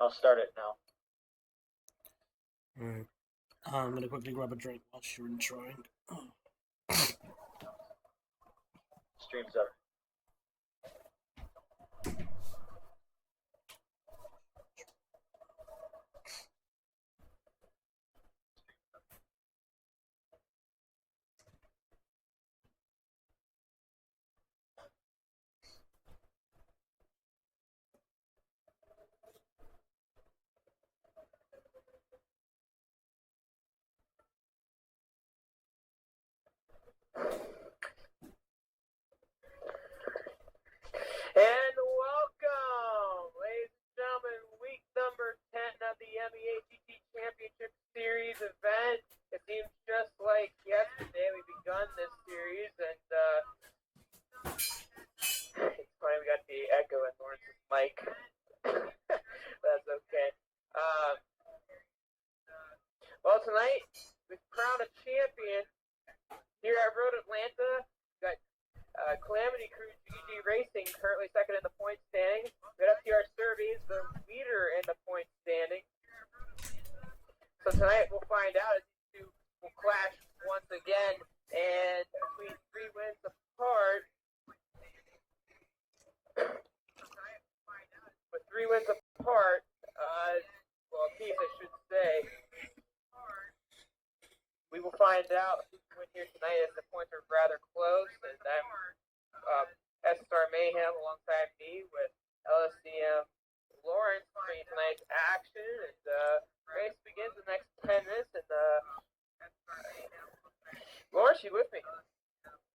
I'll start it now. Alright. I'm gonna quickly grab a drink whilst you're introing. Stream's up. And welcome, ladies and gentlemen, week number 10 of the MEA GT Championship Series event. It seems just like yesterday we begun this series, and it's funny we got the echo in Lawrence's mic. That's okay. Well, tonight we've crowned a champion here at Road Atlanta. We got Calamity Crew GG Racing currently second in the point standings. We got FTR Surveys, the leader in the point standing. So tonight we'll find out if these two will clash once again, and between 3 wins apart. With 3 wins apart, well, a piece I should say. We will find out who's win here tonight as the points are rather close, and I'm SSR Mayhem alongside me with LSCM Lawrence for tonight's action, and race begins in the next 10 minutes, and Lawrence, you with me?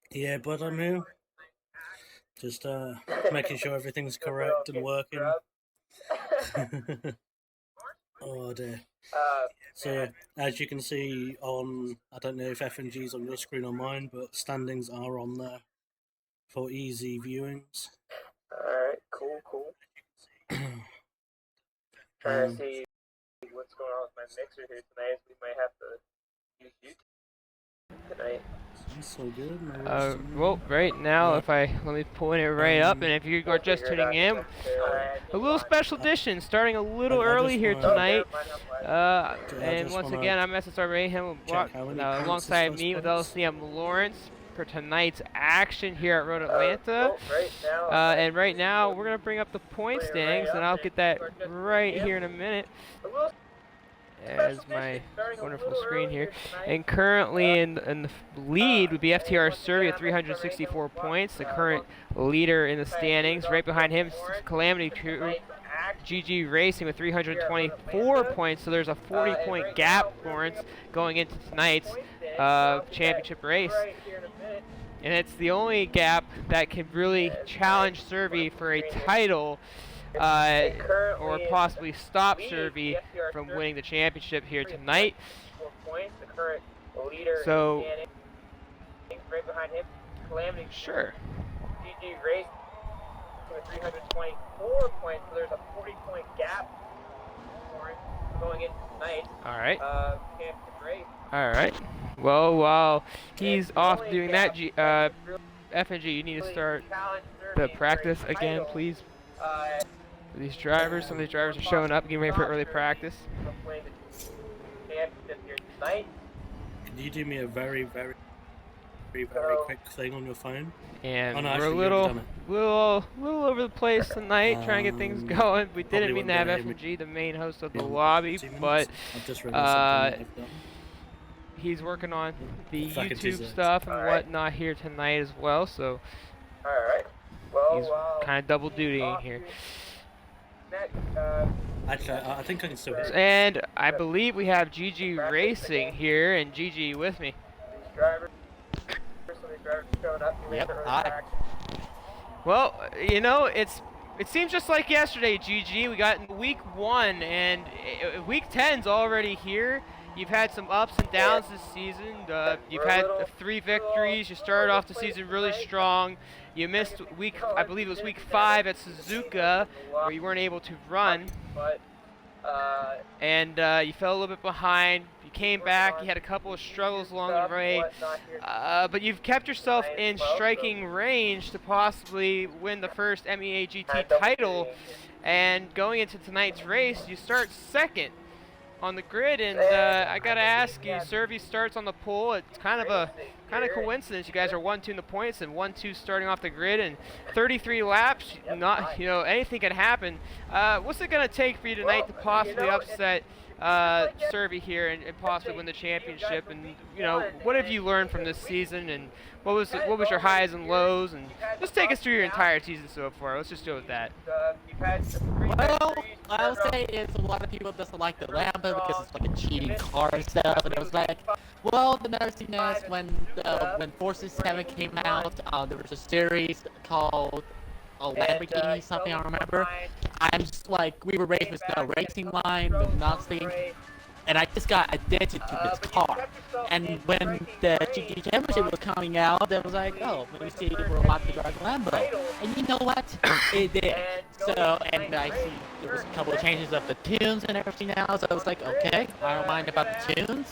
Yeah, but I'm here. Just making sure everything's correct and working. Oh dear. So as you can see on, I don't know if FNG's on your screen or mine, but standings are on there for easy viewings. Alright, cool. Trying to see what's going on with my mixer here tonight. We might have to use YouTube tonight. So good. Well, right now, let me pull it right up, and if you are just tuning in, a little special edition starting a little early here tonight. And once again, I'm SSR Mayhem alongside me with LCM Lawrence for tonight's action here at Road Atlanta. And right now, we're going to bring up the point standings, and I'll get that right here in a minute. As my wonderful screen here. And currently in the lead would be FTR Survey with 364 points, the current leader in the standings. Right behind him, Calamity Crew GG Racing with 324 points. So there's a 40-point gap, Lawrence, going into tonight's championship race. And it's the only gap that can really challenge Survey for a title. Or possibly stop Survey from winning the championship here tonight. So, sure. GG Race with 324 points, so there's a 40-point gap going into tonight. All right. Championship race. All right. Well, while he's off doing that, FNG, you need to start the practice again, please. These drivers, some of these drivers are showing up, getting ready for early practice. Can you do me a very quick thing on your phone? And no, we're a little over the place tonight, trying to get things going. We didn't mean to have FNG, the main host of the lobby, but he's working on the YouTube stuff and whatnot here tonight as well. So he's kind of double dutying here. Actually, I think I can still. And I believe we have GG Racing here, and GG with me. Yep. Hi. Well, you know, it seems just like yesterday, GG. We got in week 1, and week 10's already here. You've had some ups and downs this season. You've had 3 victories. You started off the season really strong. You missed I believe it was week 5 at Suzuka, where you weren't able to run. And you fell a little bit behind. You came back. You had a couple of struggles along the way, but you've kept yourself in striking range to possibly win the first MEA GT title. And going into tonight's race, you start second on the grid, and I gotta ask you, Servi starts on the pole. It's kind of a coincidence. You guys are 1-2 in the points and 1-2 starting off the grid, and 33 laps. Not, you know, anything can happen. What's it gonna take for you tonight to possibly upset Servi here and possibly win the championship? And you know, what have you learned from this season, and what was your highs and lows? And just take us through your entire season so far. Let's just go with that. Well, I'll say it's a lot of people doesn't like the Lambo because it's like a cheating car and stuff, and it was like, well, the nice thing is when Forces 7 came out, there was a series called Lamborghini something, I don't remember. I'm just like, we were raised with no racing line, with nothing, and I just got addicted to this car. And when the GT Championship was coming out, it was like, oh, let me see if we're allowed to drive Lambo. And you know what? It did. So, and I see there was a couple of changes of the tunes and everything else. So I was like, okay, I don't mind about the tunes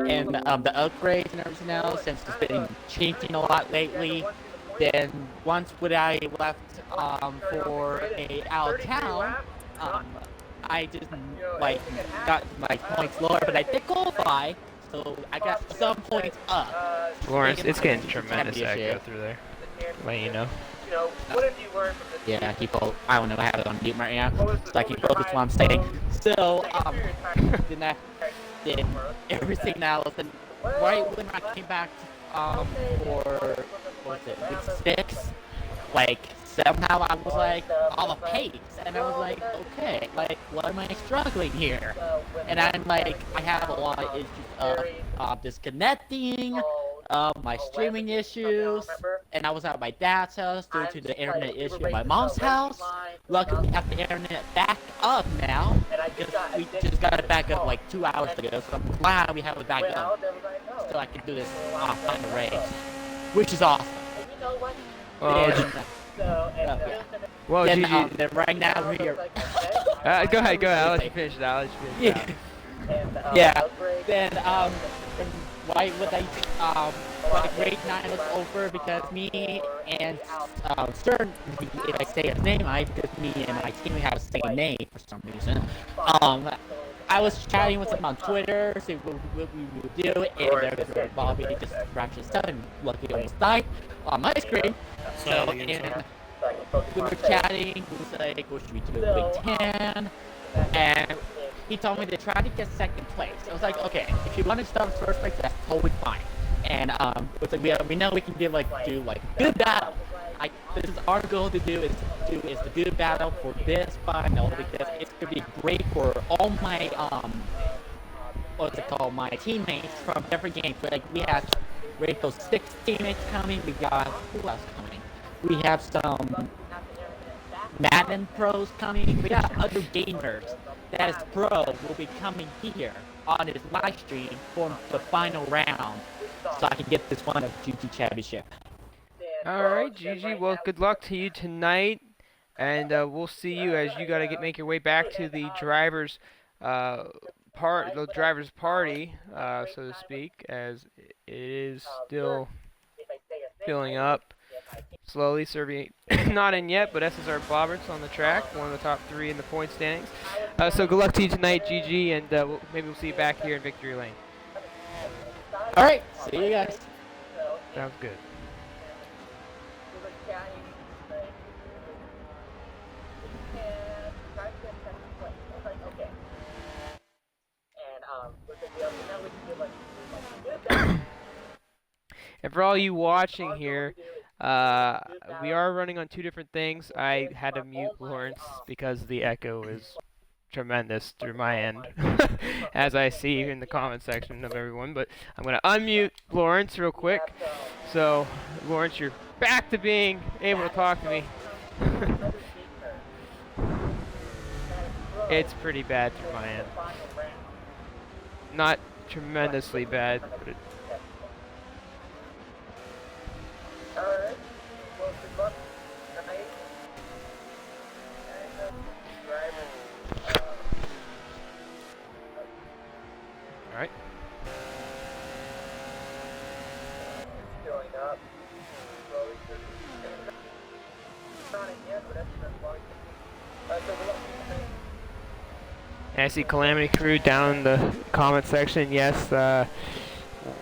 and the upgrades and everything else, since it's been changing a lot lately. Then once when I left for out of town, I just like got my points lower, but I did qualify, so I got some points up. Lawrence, it's getting tremendous echo through there. Let you know. What have you learned from this? Yeah, people. I don't know. I have it on mute right now, so I can focus what I'm saying. So then I did everything else, and right when I came back for what was it, week 6, like somehow I was like all a pace, and I was like, okay, like what am I struggling here? And I'm like, I have a lot of issues of disconnecting, my streaming issues, and I was at my dad's house due to the internet issue at my mom's house. Luckily, we have the internet back up now, because we just got it back up like 2 hours ago, so I'm glad we have it back up, so I can do this on the race, which is awesome. Well, then, GG. then right now we're here. Go ahead. I'll let you finish it. Yeah. Yeah. Then right when like grade 9 was over, because me and Stern, if I say his name, because me and my team have the same name for some reason. I was chatting with him on Twitter, see what we would do, and there was Bobby just crashed his stuff and luckily almost died on my screen. So, and we were chatting, he was like, what should we do, Big 10? And he told me to try to get second place. I was like, okay, if you want to start first place, that's totally fine. And it's like we know we can do good battle. This is our goal to do is the good battle for this final, because it's gonna be great for all my my teammates from different games. Like we have those 6 teammates coming. We got who else coming? We have some Madden pros coming. We got other gamers that is pro will be coming here on his live stream for the final round, so I can get this one of GG Championship. Alright, GG, well, good luck to you tonight, and we'll see you as you gotta make your way back to the driver's party, so to speak, as it is still filling up slowly. Servi not in yet, but SSR Bobbert's on the track, one of the top 3 in the point standings. So good luck to you tonight, GG, and maybe we'll see you back here in Victory Lane. Alright, see you guys. Sounds good. And for all you watching here, we are running on 2 different things. I had to mute Lawrence because the echo is tremendous through my end, as I see in the comment section of everyone. But I'm going to unmute Lawrence real quick. So, Lawrence, you're back to being able to talk to me. It's pretty bad through my end. Not tremendously bad, but it... Alright. slowly searching. Not in yet, but that's slowly searching. So we're looking. And I see Calamity Crew down in the comment section. Yes,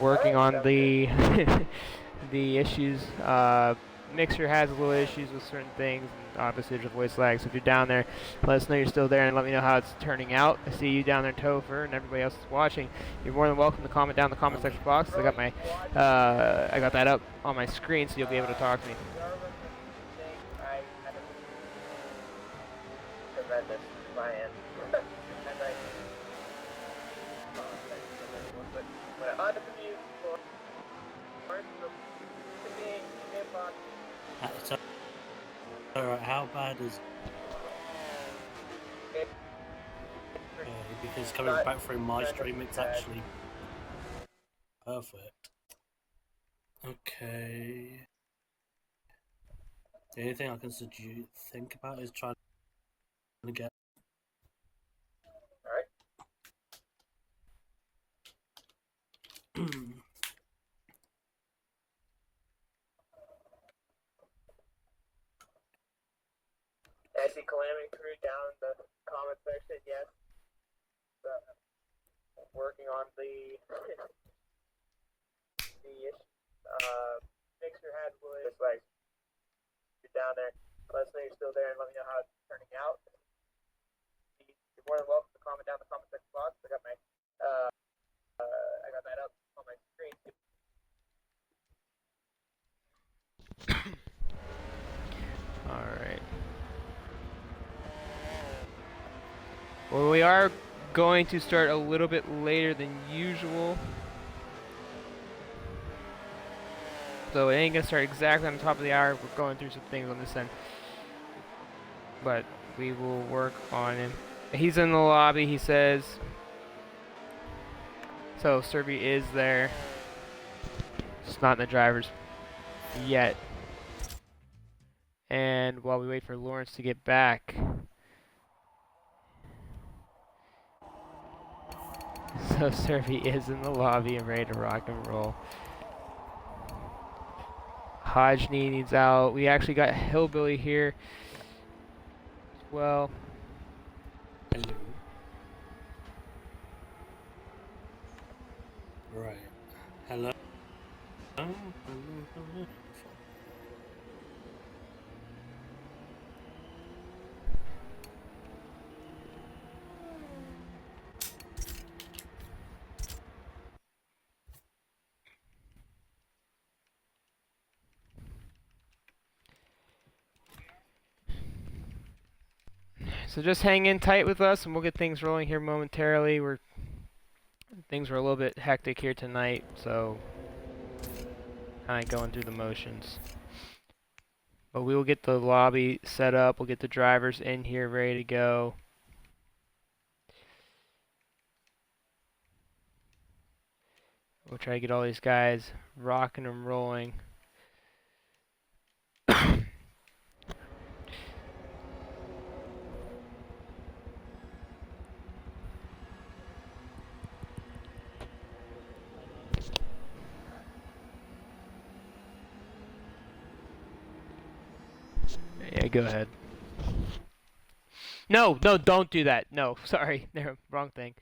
working on the the issues. Mixer has little issues with certain things, and obviously there's voice lag. So if you're down there, let us know you're still there and let me know how it's turning out. I see you down there, Topher, and everybody else is watching. You're more than welcome to comment down in the comment section box. I got my, I got that up on my screen, so you'll be able to talk to me. Tremendous, my end. But on to the news for So, alright, how bad is because coming back through my stream, it's actually perfect. Okay. The only thing I can think about is trying to get. Alright. I see Calamity Crew down in the comment section, yes. Working on the mixer had wood. It's like you're down there. Let us know you're still there and let me know how it's turning out. You're more than welcome to comment down in the comment section box. I got that up on my screen. Alright. Well, we are going to start a little bit later than usual. So it ain't going to start exactly on the top of the hour. We're going through some things on this end. But we will work on him. He's in the lobby, he says. So Serby is there. Just not in the drivers yet. And while we wait for Lawrence to get back. So Serby is in the lobby and ready to rock and roll. Hodgney needs out. We actually got Hillbilly here as well. Hello. Right. Hello. So just hang in tight with us and we'll get things rolling here momentarily. Things were a little bit hectic here tonight, so kind of going through the motions. But we will get the lobby set up. We'll get the drivers in here ready to go. We'll try to get all these guys rocking and rolling. Yeah, go ahead. No, don't do that. No, sorry. Wrong thing.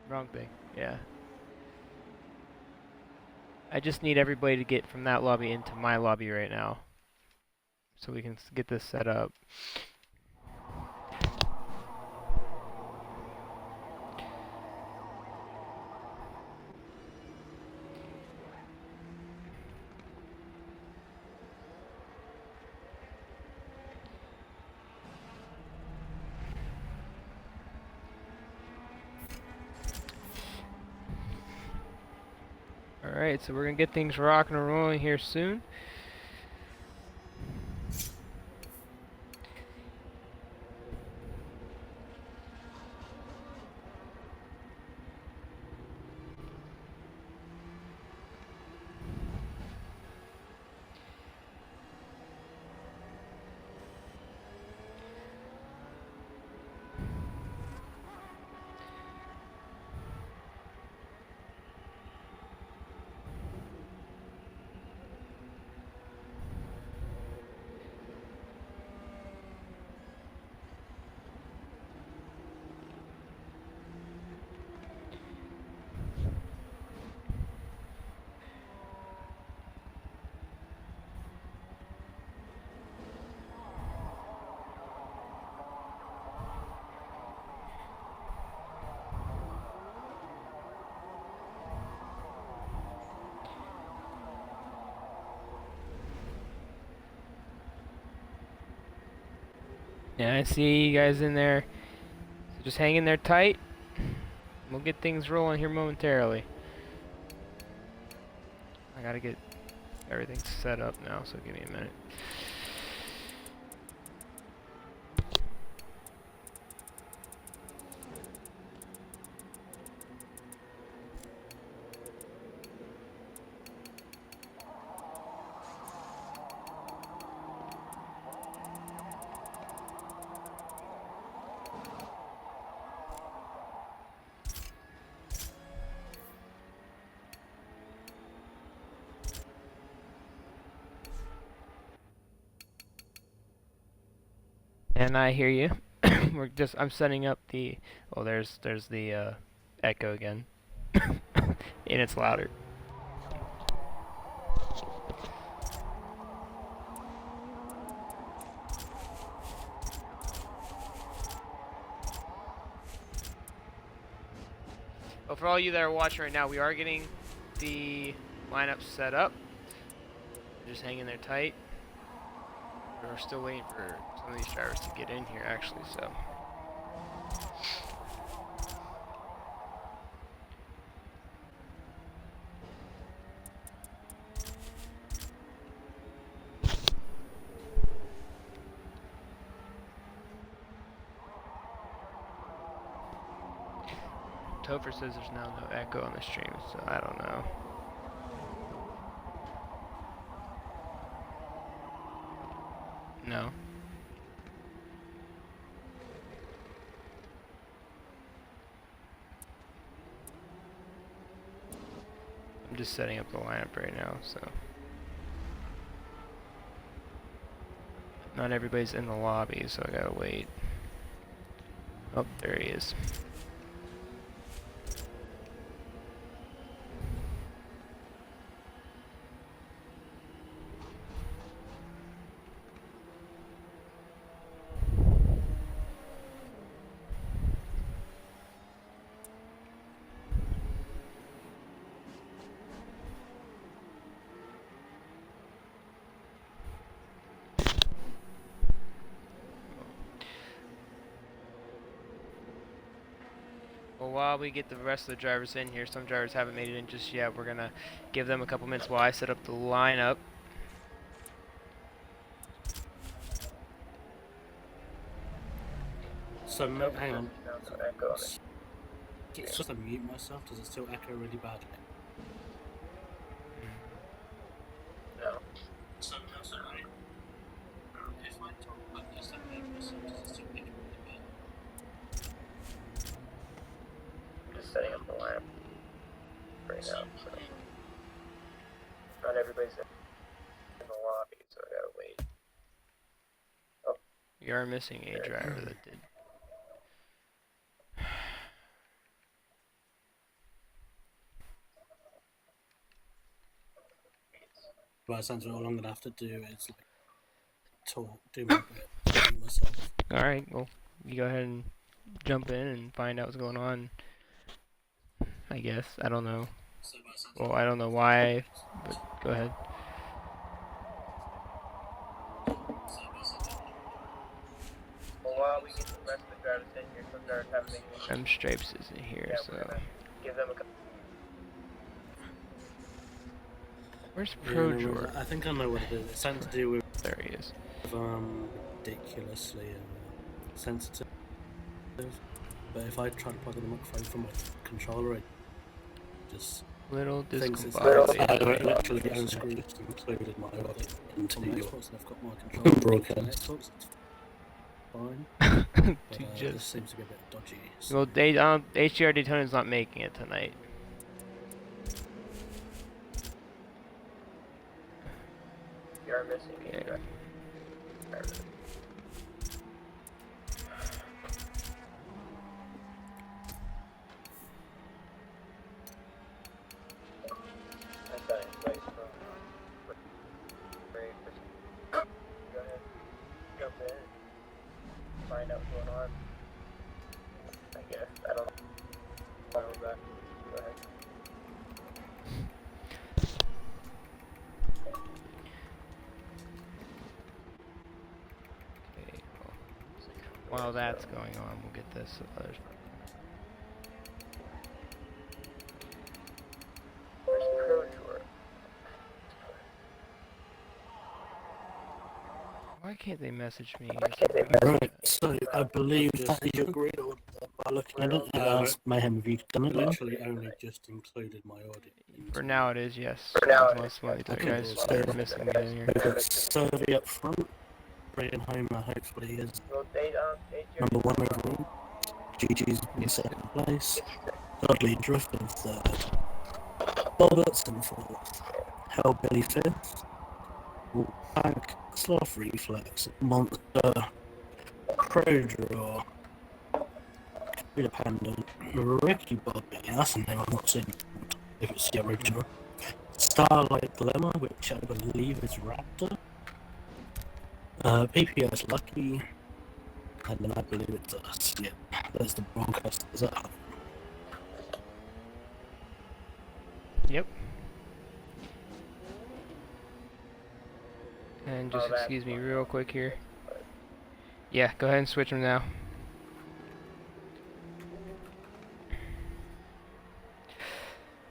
Wrong thing. Yeah. I just need everybody to get from that lobby into my lobby right now. So we can get this set up. Alright, so we're going to get things rocking and rolling here soon. Yeah, I see you guys in there. So just hang in there tight. We'll get things rolling here momentarily. I gotta get everything set up now, so give me a minute. And I hear you. I'm setting up the, oh, there's the echo again. And it's louder. Well, for all you that are watching right now, we are getting the lineup set up. Just hanging there tight. We're still waiting for some of these drivers to get in here, actually, so. Topher says there's now no echo on the stream, so I don't know. No. I'm just setting up the lineup right now, so. Not everybody's in the lobby, so I gotta wait. Oh, there he is. Well, while we get the rest of the drivers in here, some drivers haven't made it in just yet. We're gonna give them a couple minutes while I set up the lineup. So, hang on. It's just unmute myself. Does it still echo really badly? No. So, right. If I talk like this, then mute myself. Does it still echo really bad? I'm just setting up the lineup right now, so. Not everybody's in the lobby, so I gotta wait. Oh. You are missing a driver that did. By the sounds of it, all I'm gonna have to do is like talk, do my bit, mute myself. Alright, well, you go ahead and jump in and find out what's going on. I guess. I don't know. Well, I don't know why, but go ahead. Well, while we get the rest of the drivers in here, some drivers haven't made it. M Stripes isn't here, Yeah, so. we're gonna give them a couple. Where's Yeah, Pro no, George? I think I know what it is. It's something to do with There he is. ridiculously sensitive. But if I try to plug in the microphone from my controller, it just Little thinks it's discombobulated. literally the own screen just included my audio into the Xbox, and I've got my controller broadcast. Xbox, it's fine. But this seems to be a bit dodgy. So. Well, HDR Daytona's not making it tonight. You are missing a driver. Go ahead. Jump in. Find out what's going on. I guess. I don't know. Go ahead. while that's going on, we'll get this other. Why can't they message me? Right, so I believe that is your grid, or by looking at it, it asks Mayhem if you've done it. Literally only just included my audio. For now it is, yes. Unless one of these other guys are missing me in here. We've got Survey up front, Brian Homer hopefully is number 1 overall, GG's in 2nd place, Dudley Drift in 3rd, Boberts in 4th, Hellbilly 5th, Wolfpack, Sloth Reflex, Monster, Crowdraw, Codependent, Ricky Bobby, that's a name I've not seen if it's the original, Starlight Dilemma, which I believe is Raptor, PPS Lucky, and then I believe it's us. Yeah, there's the broadcasters at home. Yep. And just excuse me real quick here. Yeah, go ahead and switch them now.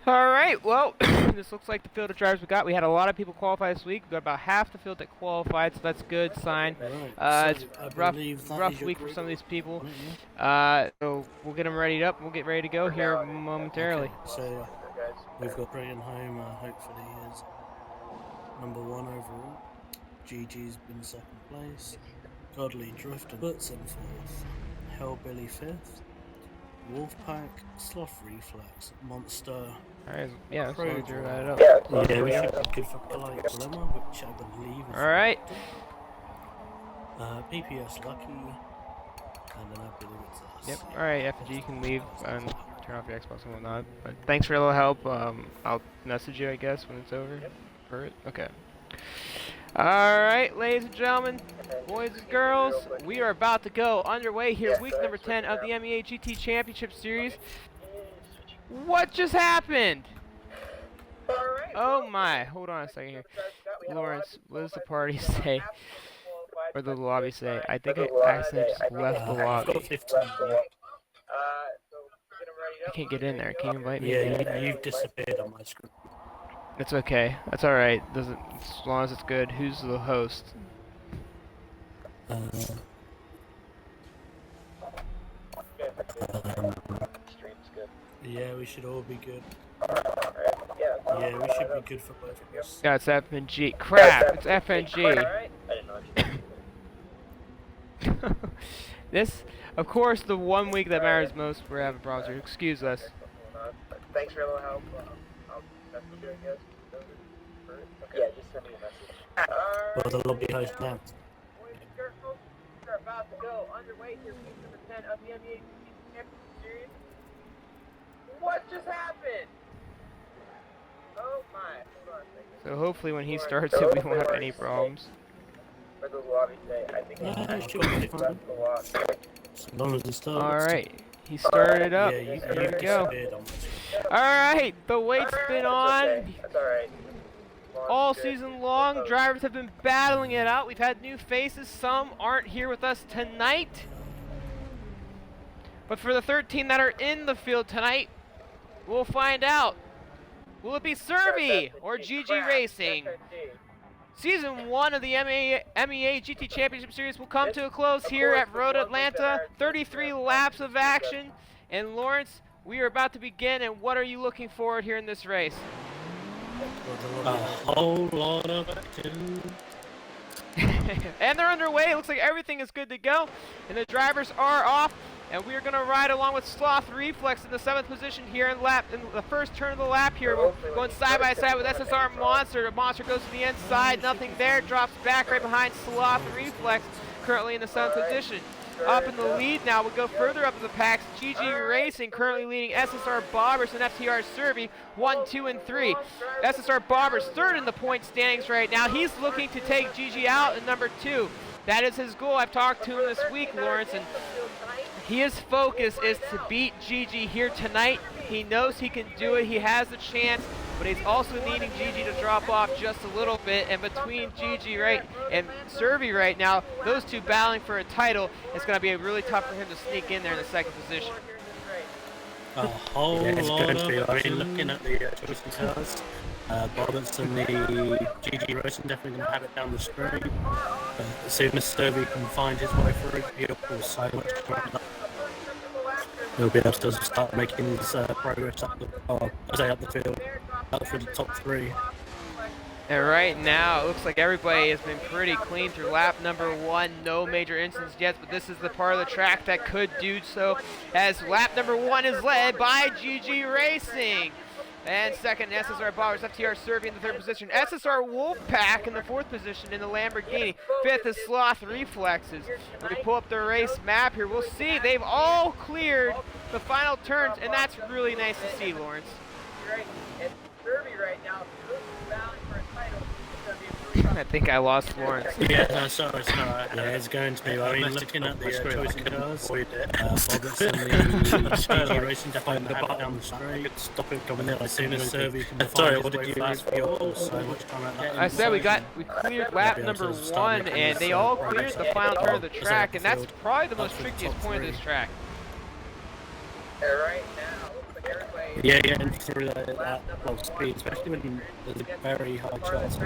Alright, well, this looks like the field of drivers we got. We had a lot of people qualify this week. We got about half the field that qualified, so that's a good sign. It's rough week for some of these people. So we'll get them readied up. We'll get ready to go here momentarily. Okay, so we've got Brian Homer, hopefully is number 1 overall. GG's been 2nd place. Godly Drifter Butts in 4th. Hellbilly 5th. Wolfpack, Sloth Reflex, Monster. Alright, yeah, let's drew that up. Yeah, we should be good for Polite Dilemma, which I believe is. Alright. PPS Lucky, and then I believe it's us. Yep, alright, F&G, you can leave and turn off your Xbox and whatnot. But thanks for a little help. I'll message you, I guess, when it's over. Okay. Alright, ladies and gentlemen, boys and girls, we are about to go underway here, week number 10 of the MEA GT Championship Series. What just happened? Oh my, hold on a second here. Lawrence, what does the party say? Or the lobby say? I think I accidentally just left the lobby. I can't get in there, can you invite me? Yeah, you've disappeared on my screen. It's okay, that's alright, as long as it's good. Who's the host? Yeah, we should all be good. Yeah, we should be good for both of us. Yeah, it's FNG. Crap, it's FNG. This, of course, the one week that matters most, we're having problems here. Excuse us. Thanks for a little help. I'll message you, I guess. Yeah, just send me a message. Well, the lobby host now. Boys and girls, we're about to go underway here, week number 10 of the MEA Championship Series. What just happened? Oh my, hold on a second. So hopefully when he starts it, we won't have any problems. What does the lobby say? I think it should be fine. As long as it starts. Alright, he started up. Yeah, Here we go. on Alright, the wait's been on. That's alright. All season long, drivers have been battling it out. We've had new faces. Some aren't here with us tonight. But for the 13 that are in the field tonight, we'll find out. Will it be Serby or GG Racing? Season 1 of the MEA GT Championship Series will come to a close here at Road Atlanta. 33 laps of action. And Lawrence, we are about to begin, and what are you looking forward here in this race? A whole lot of activity. And they're underway. It looks like everything is good to go. And the drivers are off. And we are going to ride along with Sloth Reflex in the 7th position here in the first turn of the lap here. We're going side by side with SSR Monster. The Monster goes to the inside, nothing there, drops back right behind Sloth Reflex, currently in the 7th position. Up in the lead now, we'll go further up in the packs. GG Racing currently leading SSR Bobbers and FTR Serby 1, 2, and 3. SSR Bobbers third in the point standings right now. He's looking to take GG out in number 2. That is his goal. I've talked to him this week, Lawrence, and his focus is to beat GG here tonight. He knows he can do it. He has the chance. but he's also needing GG to drop off just a little bit. And between GG and Servy right now, those two battling for a title, it's going to be really tough for him to sneak in there in the second position. A whole lot of looking at the choice cars. Roberts and the GG Racing definitely going to have it down the street. As soon as Servy can find his way through, he'll pull so much ground up. He'll be able to start making his progress up the field, up for the top 3. And right now, it looks like everybody has been pretty clean through lap number 1. No major incidents yet, but this is the part of the track that could do so, as lap number 1 is led by GG Racing. And second, SSR Bobbers, FTR Servy in the 3rd position. SSR Wolfpack in the 4th position in the Lamborghini. 5th is Sloth Reflexes. When we pull up the race map here, we'll see they've all cleared the final turns, and that's really nice to see, Lawrence. And Servy right now, battling for a title. I think I lost Lawrence. Yeah, no, sorry. Yeah, it's going to be. I mean, looking at the choice cars, Roberts and the GG Racing definitely the back down the straight. Stop it coming in as soon as Servy can find his way fast for your so much time at that. I said we cleared lap number 1, and they all cleared the final turn of the track, and that's probably the most trickiest point of this track. Right now, looks like everybody. Yeah, getting through that low speed, especially when there's a very high chance of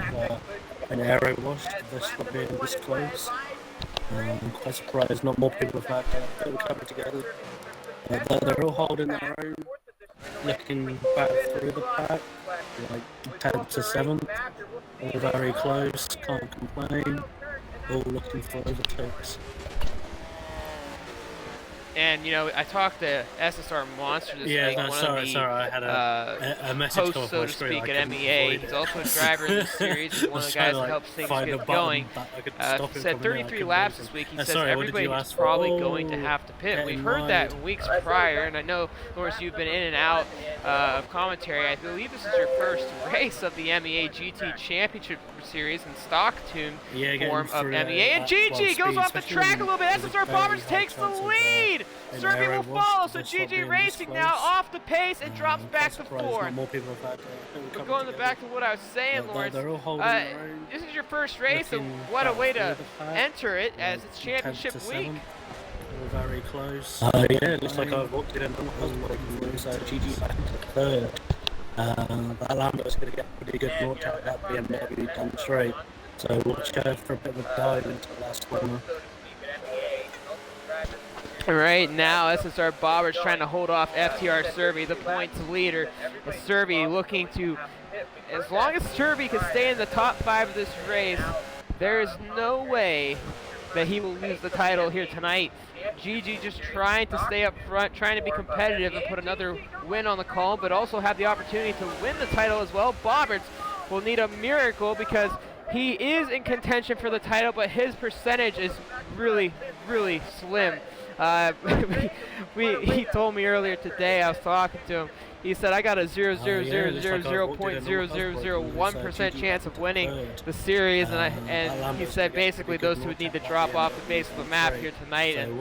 an aero wash, this not being this close. I'm quite surprised not more people have had it coming together. They're all holding their own, looking back through the pack, like 10 to 7, all very close, can't complain, all looking for overtakes. And, you know, I talked to SSR Monster this week, one of the I had a message hosts, so to speak, at MEA. He's also a driver in the series. He's one of the guys that helps things get going. Said 33 laps this week. He says everybody's probably going to have to pit. We've heard that in weeks prior, and I know, Lawrence, you've been in and out of commentary. I believe this is your first race of the MEA GT Championship Series in stock tune form of MEA. And GG goes off the track a little bit. SSR Bobbers takes the lead. Servy will follow, so GG Racing now off the pace and drops back to 4. But going back to what I was saying, Lawrence, this is your first race, and what a way to enter it as it's championship week. Very close. Yeah, it looks like I've walked in and GG back to 3rd. That Lambo's going to get a pretty good launch out of that BMW down straight. So watch out for a bit of a dive into the last corner. Right now, SSR Bobbers trying to hold off FTR Servy, the points leader. Servy looking to, as long as Servy can stay in the top 5 of this race, there is no way that he will lose the title here tonight. GG just trying to stay up front, trying to be competitive and put another win on the column, but also have the opportunity to win the title as well. Bobbers will need a miracle because he is in contention for the title, but his percentage is really, really slim. He told me earlier today, I was talking to him, he said, I got a 0.0001% chance of winning the series, and he said basically those two would need to drop off the face of the map here tonight, and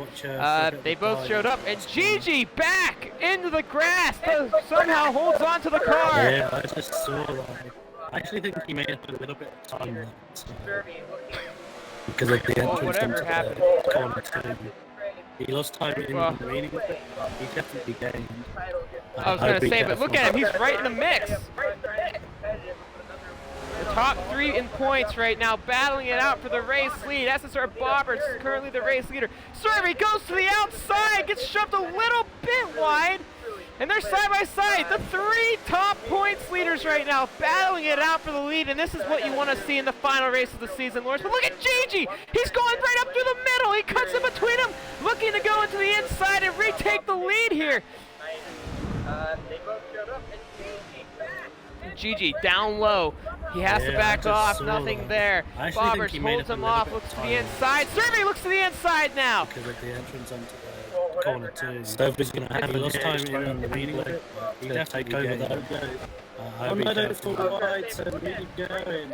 they both showed up, and GG back into the grass, somehow holds on to the car. Yeah, I just saw that. I actually think he may have a little bit of time there, because of the entrance into the corner 2. He lost time in the meaning of it. He definitely gained. I was going to say, but look at him. He's right in the mix. The top 3 in points right now, battling it out for the race lead. SSR Bobbers is currently the race leader. Servy goes to the outside, gets shoved a little bit wide. And they're side by side, the 3 top points leaders right now, battling it out for the lead, and this is what you want to see in the final race of the season, Lawrence. But look at GG! He's going right up through the middle! He cuts in between them, looking to go into the inside and retake the lead here. They both showed up, and GG down low. He has to back off, nothing there. Bobbers holds him off, looks to the inside. Servy looks to the inside now. Because of the entrance onto the corner 2. Servy's going to have a lost time in the meeting. He has to take over that. I'm not out for wide, so really going.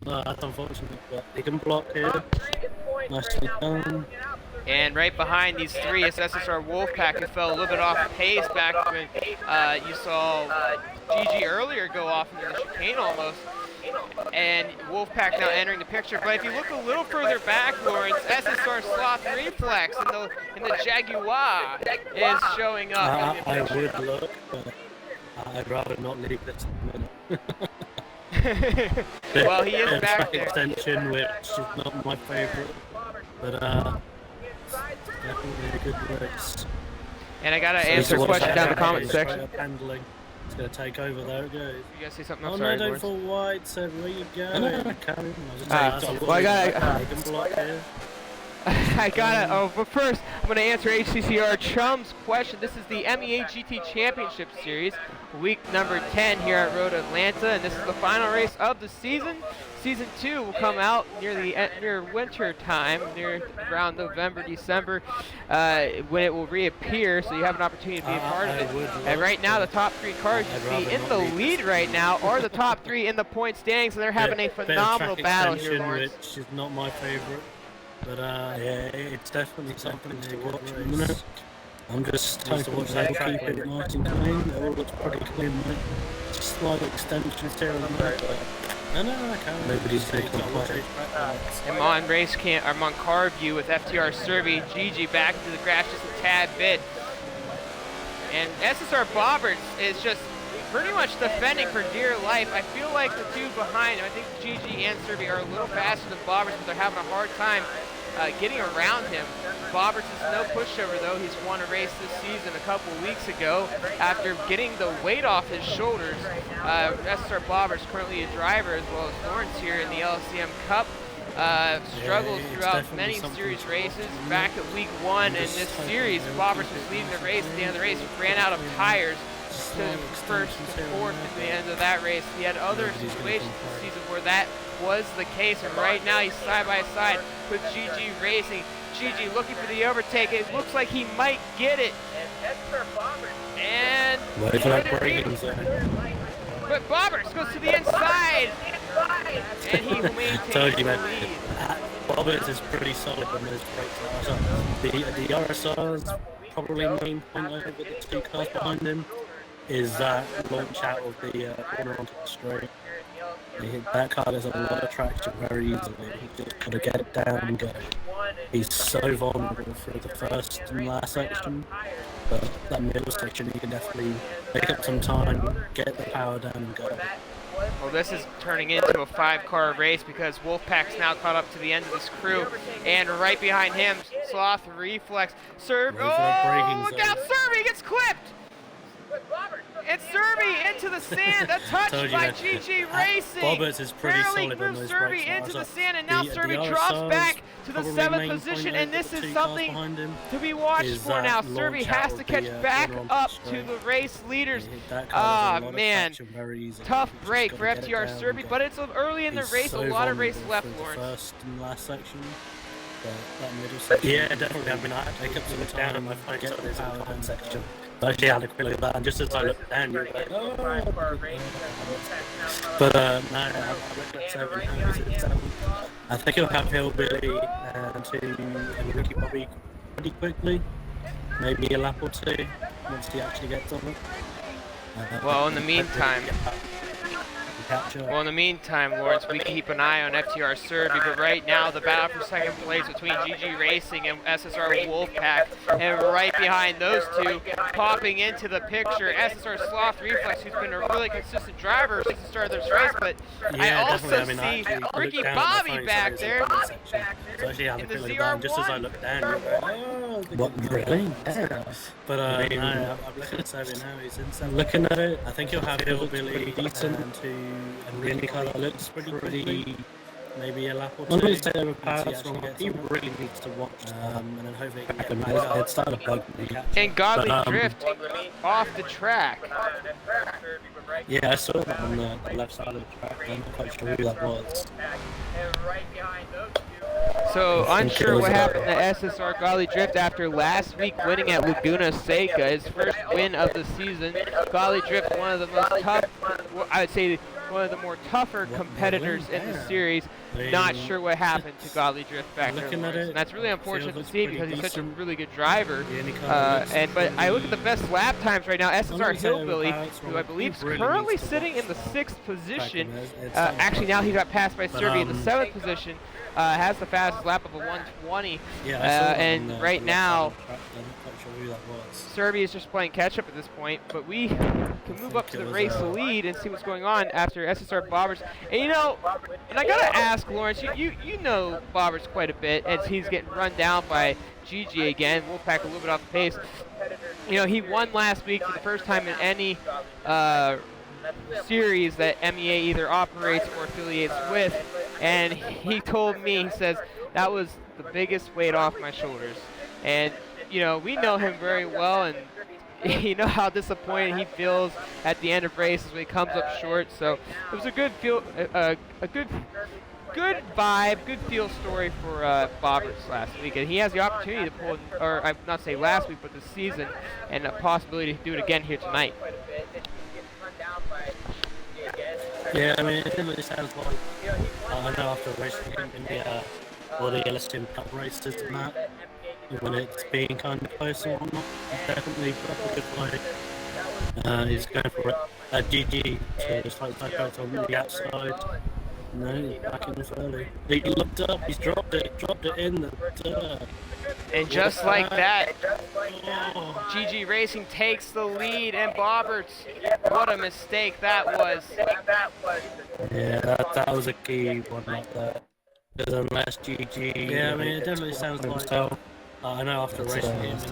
No, that's unfortunate, but he can block here. Nicely done. And right behind these 3 is SSR Wolfpack, who fell a little bit off pace back when you saw GG earlier go off into the chicane almost. And Wolfpack now entering the picture. But if you look a little further back, Lawrence, SSR Sloth Reflex in the Jaguar is showing up in the I picture. would look, but I'd rather not leave it to the minute. Well, he is back there. Extension, which is not my favourite, but definitely a good race. And I gotta answer a question down in the comment section. Handling. It's gonna take over. There it goes. You guys say something? Oh I'm sorry, no, don't Lawrence. fall wide. So where you go? Well, I gotta, but first, I'm gonna answer HCCR Chum's question. This is the MEA GT Championship Series, week number 10 here at Road Atlanta, and this is the final race of the season. Season 2 will come out near winter time, near around November, December, when it will reappear, so you have an opportunity to be a part of it. And right now, the top 3 cars you see in the lead right now are the top 3 in the point standings, and they're having a phenomenal battle here, Lawrence. Which is not my favourite. But yeah, it's definitely something to watch at the minute. I'm just hoping they keep it nice and clean. It all looks pretty clean, mate. Just slight extensions here and there, but I can't. Nobody's taking a play. I'm on race cam. I'm on car view with FTR Serby, GG back to the grass just a tad bit, and SSR Bobberts is just pretty much defending for dear life. I feel like the two behind him, I think GG and Serby are a little faster than Bobberts, but they're having a hard time getting around him. Bobberts is no pushover though. He's won a race this season a couple weeks ago after getting the weight off his shoulders. SSR Bobberts currently a driver as well as Lawrence here in the LCM Cup. Struggled throughout many series races. Back at week 1 in this series, Bobberts was leading the race. At the end of the race, he ran out of tires to first to fourth at the end of that race. He had other situations this season where that was the case, and right now he's side by side with GG Racing. GG looking for the overtake. It looks like he might get it. And but Bobberts goes to the inside, and he maintains the lead. Bobberts is pretty solid on those brakes. The RSR's probably main point over the 2 cars behind him is that launch out of the corner onto the straight. That car does a lot of traction very easily. He's just got to get it down and go. He's so vulnerable through the first and last section, but that middle section he can definitely pick up some time, get the power down and go. Well, this is turning into a 5-car race because Wolfpack's now caught up to the end of this crew, and right behind him, Sloth Reflex. Serb, oh, look out, Serby gets clipped! It's Serby into the sand, a touch by GG Racing. Bobberts is pretty solid on those Serby brakes. into the sand, and now Serby drops back to the 7th position, and this is something to be watched for now. Serby has to catch back up to the race leaders. Ah, man, tough break for FTR Serby, but it's early in the race, a lot of race left, Lawrence. First and last section. That middle section. Yeah, definitely. I mean, I take up some down on my phone, so there's a comment section. I actually had a quick look at that, and just as I looked down, you're like, oh. But no, I looked at 7. I think he'll have Hillbilly and Ricky Bobby pretty quickly. Maybe a lap or 2 once he actually gets on it. Well, in the meantime, Lawrence, we keep an eye on FTR Serby, but right now the battle for second place between GG Racing and SSR Wolfpack, and right behind those two, popping into the picture, SSR Sloth Reflex, who's been a really consistent driver since the start of this race, but I also see Ricky Bobby back there in the ZR1. Just as I look down, you're like, oh, what, really? Yeah. But I'm looking at Serby now, he's in 7. Looking at it, I think he'll have Hillbilly decent and really kind of looks pretty maybe a lap or 2. He really needs to watch and then hopefully he can get it started to bug me. And Godly Drift off the track. Yeah, I saw that on the left side of the track. I'm not quite sure who that was. So unsure what happened to SSR Godly Drift after last week winning at Laguna Seca, his first win of the season. Godly Drift, one of the most tough, I would say one of the more tougher competitors in the series. Not sure what happened to Godly Drift back there, Lawrence. And that's really unfortunate to see because he's such a really good driver. But I look at the best lap times right now. SSR Hillbilly, who I believe is currently sitting in the 6th position. Actually, now he got passed by Serby in the 7th position. Has the fastest lap of a 120. And right now, Serby is just playing catch up at this point, but we can move up to the race lead and see what's going on after SSR Bobbers. And you know, and I gotta ask Lawrence, you know Bobbers quite a bit as he's getting run down by GG again. Wolfpack a little bit off the pace. You know, he won last week for the first time in any series that MEA either operates or affiliates with, and he told me, he says, that was the biggest weight off my shoulders. And you know, we know him very well, and you know how disappointed he feels at the end of races when he comes up short. So it was a good feel, a good vibe, good feel story for Bobbers last week, and he has the opportunity to pull, or I'm not say last week, but this season, and a possibility to do it again here tonight. Yeah, I mean, it definitely sounds like, I know after racing him in the, all the LSM Cup races and that, when it's being kind of close and whatnot, he's definitely got a good play. He's going for a GG to just like out on the outside. No, back in the early. He looked up, he's dropped it in the dirt. And just like that, GG Racing takes the lead, and Bobbers, what a mistake that was. Yeah, that was a key one like that. Because unless GG... Yeah, I mean, it definitely sounds like so. I know after racing him in the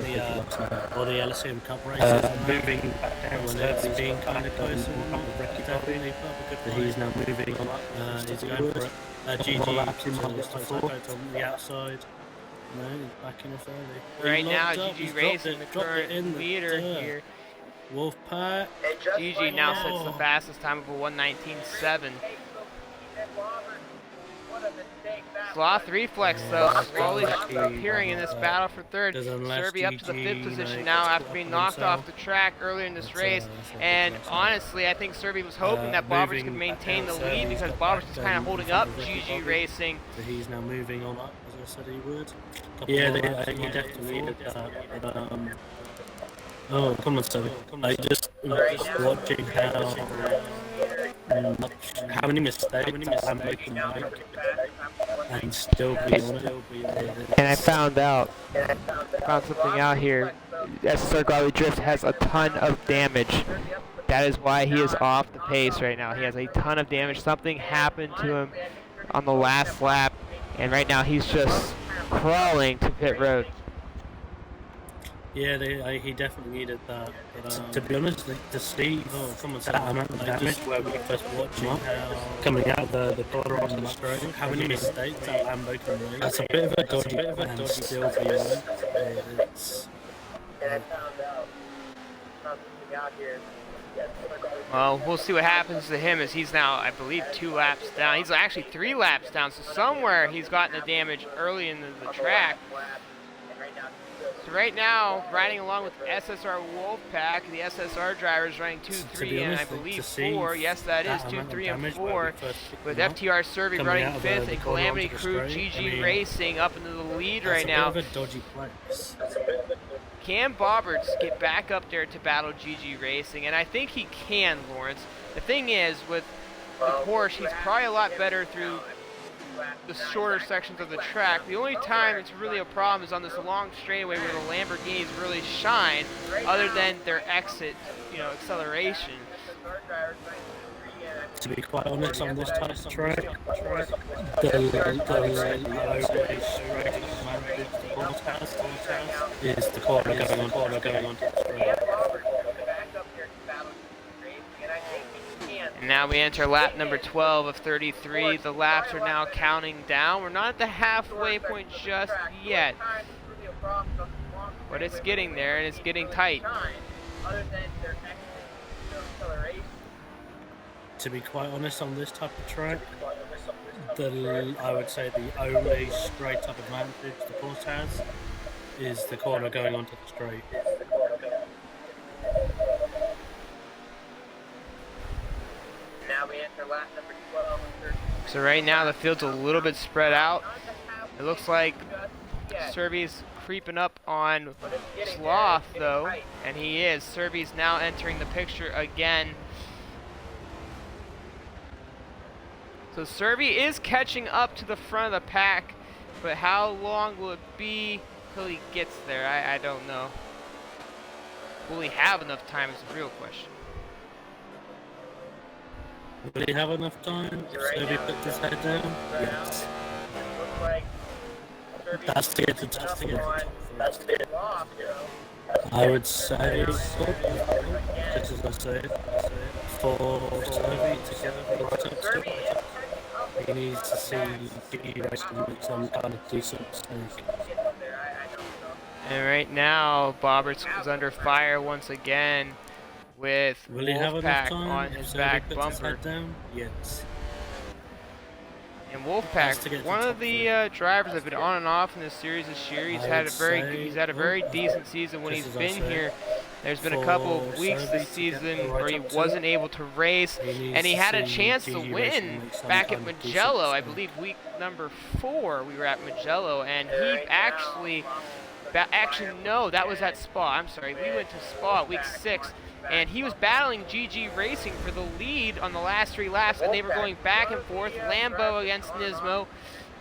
LSM Cup races, moving back down when it's being kind of close, but he's now moving on. He's going for GG on the outside. No, he's back in the early. Right now, GG Racing, the current leader here. Wolfpack. GG now sets the fastest time of a 1:19.7. Sloth Reflex, though, slowly appearing in this battle for third. Serby up to the 5th position now after being knocked off the track earlier in this race. And honestly, I think Serby was hoping that Bobbers could maintain the lead because Bobbers is kind of holding up GG Racing. So he's now moving on up, as I said he would. Yeah, he definitely needed that. Oh, come on, Serby. I just watching how many mistakes I'm making, and still be on it. And I found something out here. SSR Godly Drift has a ton of damage. That is why he is off the pace right now. He has a ton of damage. Something happened to him on the last lap, and right now he's just crawling to pit road. Yeah, he definitely needed that. But, to be honest, to see that amount of damage where we first watching coming out of the corner on the straight, how many mistakes that Lambo can make. That's a bit of a dodgy and still be honest. It's... Well, we'll see what happens to him as he's now, I believe, 2 laps down. He's actually 3 laps down, so somewhere he's gotten the damage early in the track. So right now, riding along with SSR Wolfpack, the SSR drivers running 2, 3, and I believe 4. Yes, that is 2, 3, and 4. With FTR Serby running 5th, and Calamity Crew GG Racing up into the lead right now. Can Bobbers get back up there to battle GG Racing? And I think he can, Lawrence. The thing is, with the Porsche, he's probably a lot better through the shorter sections of the track. The only time it's really a problem is on this long straightaway where the Lamborghinis really shine, other than their exit, acceleration. To be quite honest, on this type of track, is the corner going on to the straight. And now we enter lap number 12 of 33. The laps are now counting down. We're not at the halfway point just yet, but it's getting there and it's getting tight. To be quite honest, on this type of track, I would say the only straight up advantage the Porsche has is the corner going onto the straight. So right now the field's a little bit spread out. It looks like Serby's creeping up on Sloth though, and he is. Serby's now entering the picture again. So Serby is catching up to the front of the pack, but how long will it be till he gets there? I don't know. Will he have enough time is the real question. Will he have enough time? Serby puts his head down? Yes. That's to get to just I would say, just as I said, for Serby to get the right up step, he needs to see GG Racing make some kind of decent mistake. And right now, Bobberts is under fire once again with Wolfpack on his back bumper. Yes. And Wolfpack, one of the drivers that have been on and off in this series this year. He's had a very decent season when he's been here. There's been a couple of weeks this season where he wasn't able to race, and he had a chance to win back at Mugello. I believe week number 4 we were at Mugello, and he actually no, that was at Spa. I'm sorry, we went to Spa week 6. And he was battling GG Racing for the lead on the last 3 laps, and they were going back and forth, Lambo against Nismo,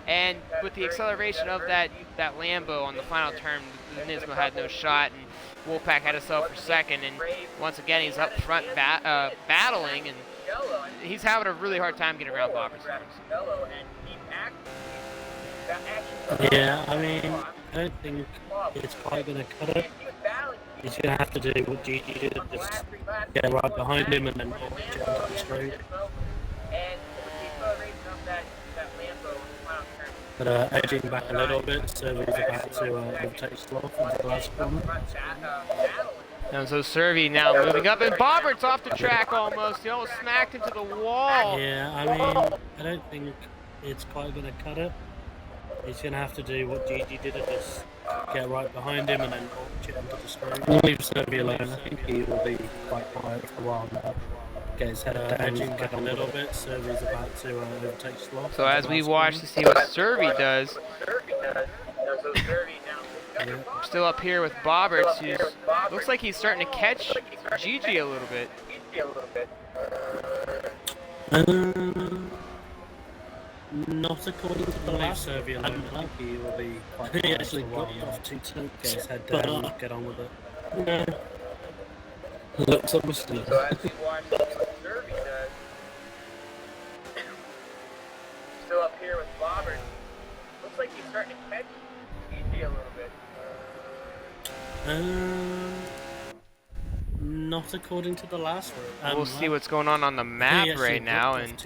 and with the acceleration of that Lambo on the final turn, Nismo had no shot, and Wolfpack had himself for second, and once again he's up front battling, and he's having a really hard time getting around Bobbers. Yeah, I mean, I don't think it's quite going to cut it. He's going to have to do what GG did, just get right behind him and then jump up straight. But edging back a little bit, Servy's about to overtake Sloth into the last corner. And so Serby now moving up, and Bobbert's off the track almost. He almost smacked into the wall. Yeah, I mean, I don't think it's quite going to cut it. He's going to have to do what GG did, just get right behind him and then chip him to the straight. Leave Serby alone. I think he will be quite quiet for a while now. Get his head down, edging back a little bit. Servy's about to overtake Sloth. So as we watch to see what Serby does, we're still up here with Bobberts, who looks like he's starting to catch GG a little bit. Not according to the last Serby alone. I think he will be quite quiet. He actually got off 2-2. Get his head down, get on with it. Yeah. Looks obviously. So as we watch what Serby does, still up here with Bobbert, looks like he's starting to catch GG a little bit. Not according to the last one. We'll see what's going on the map right now, and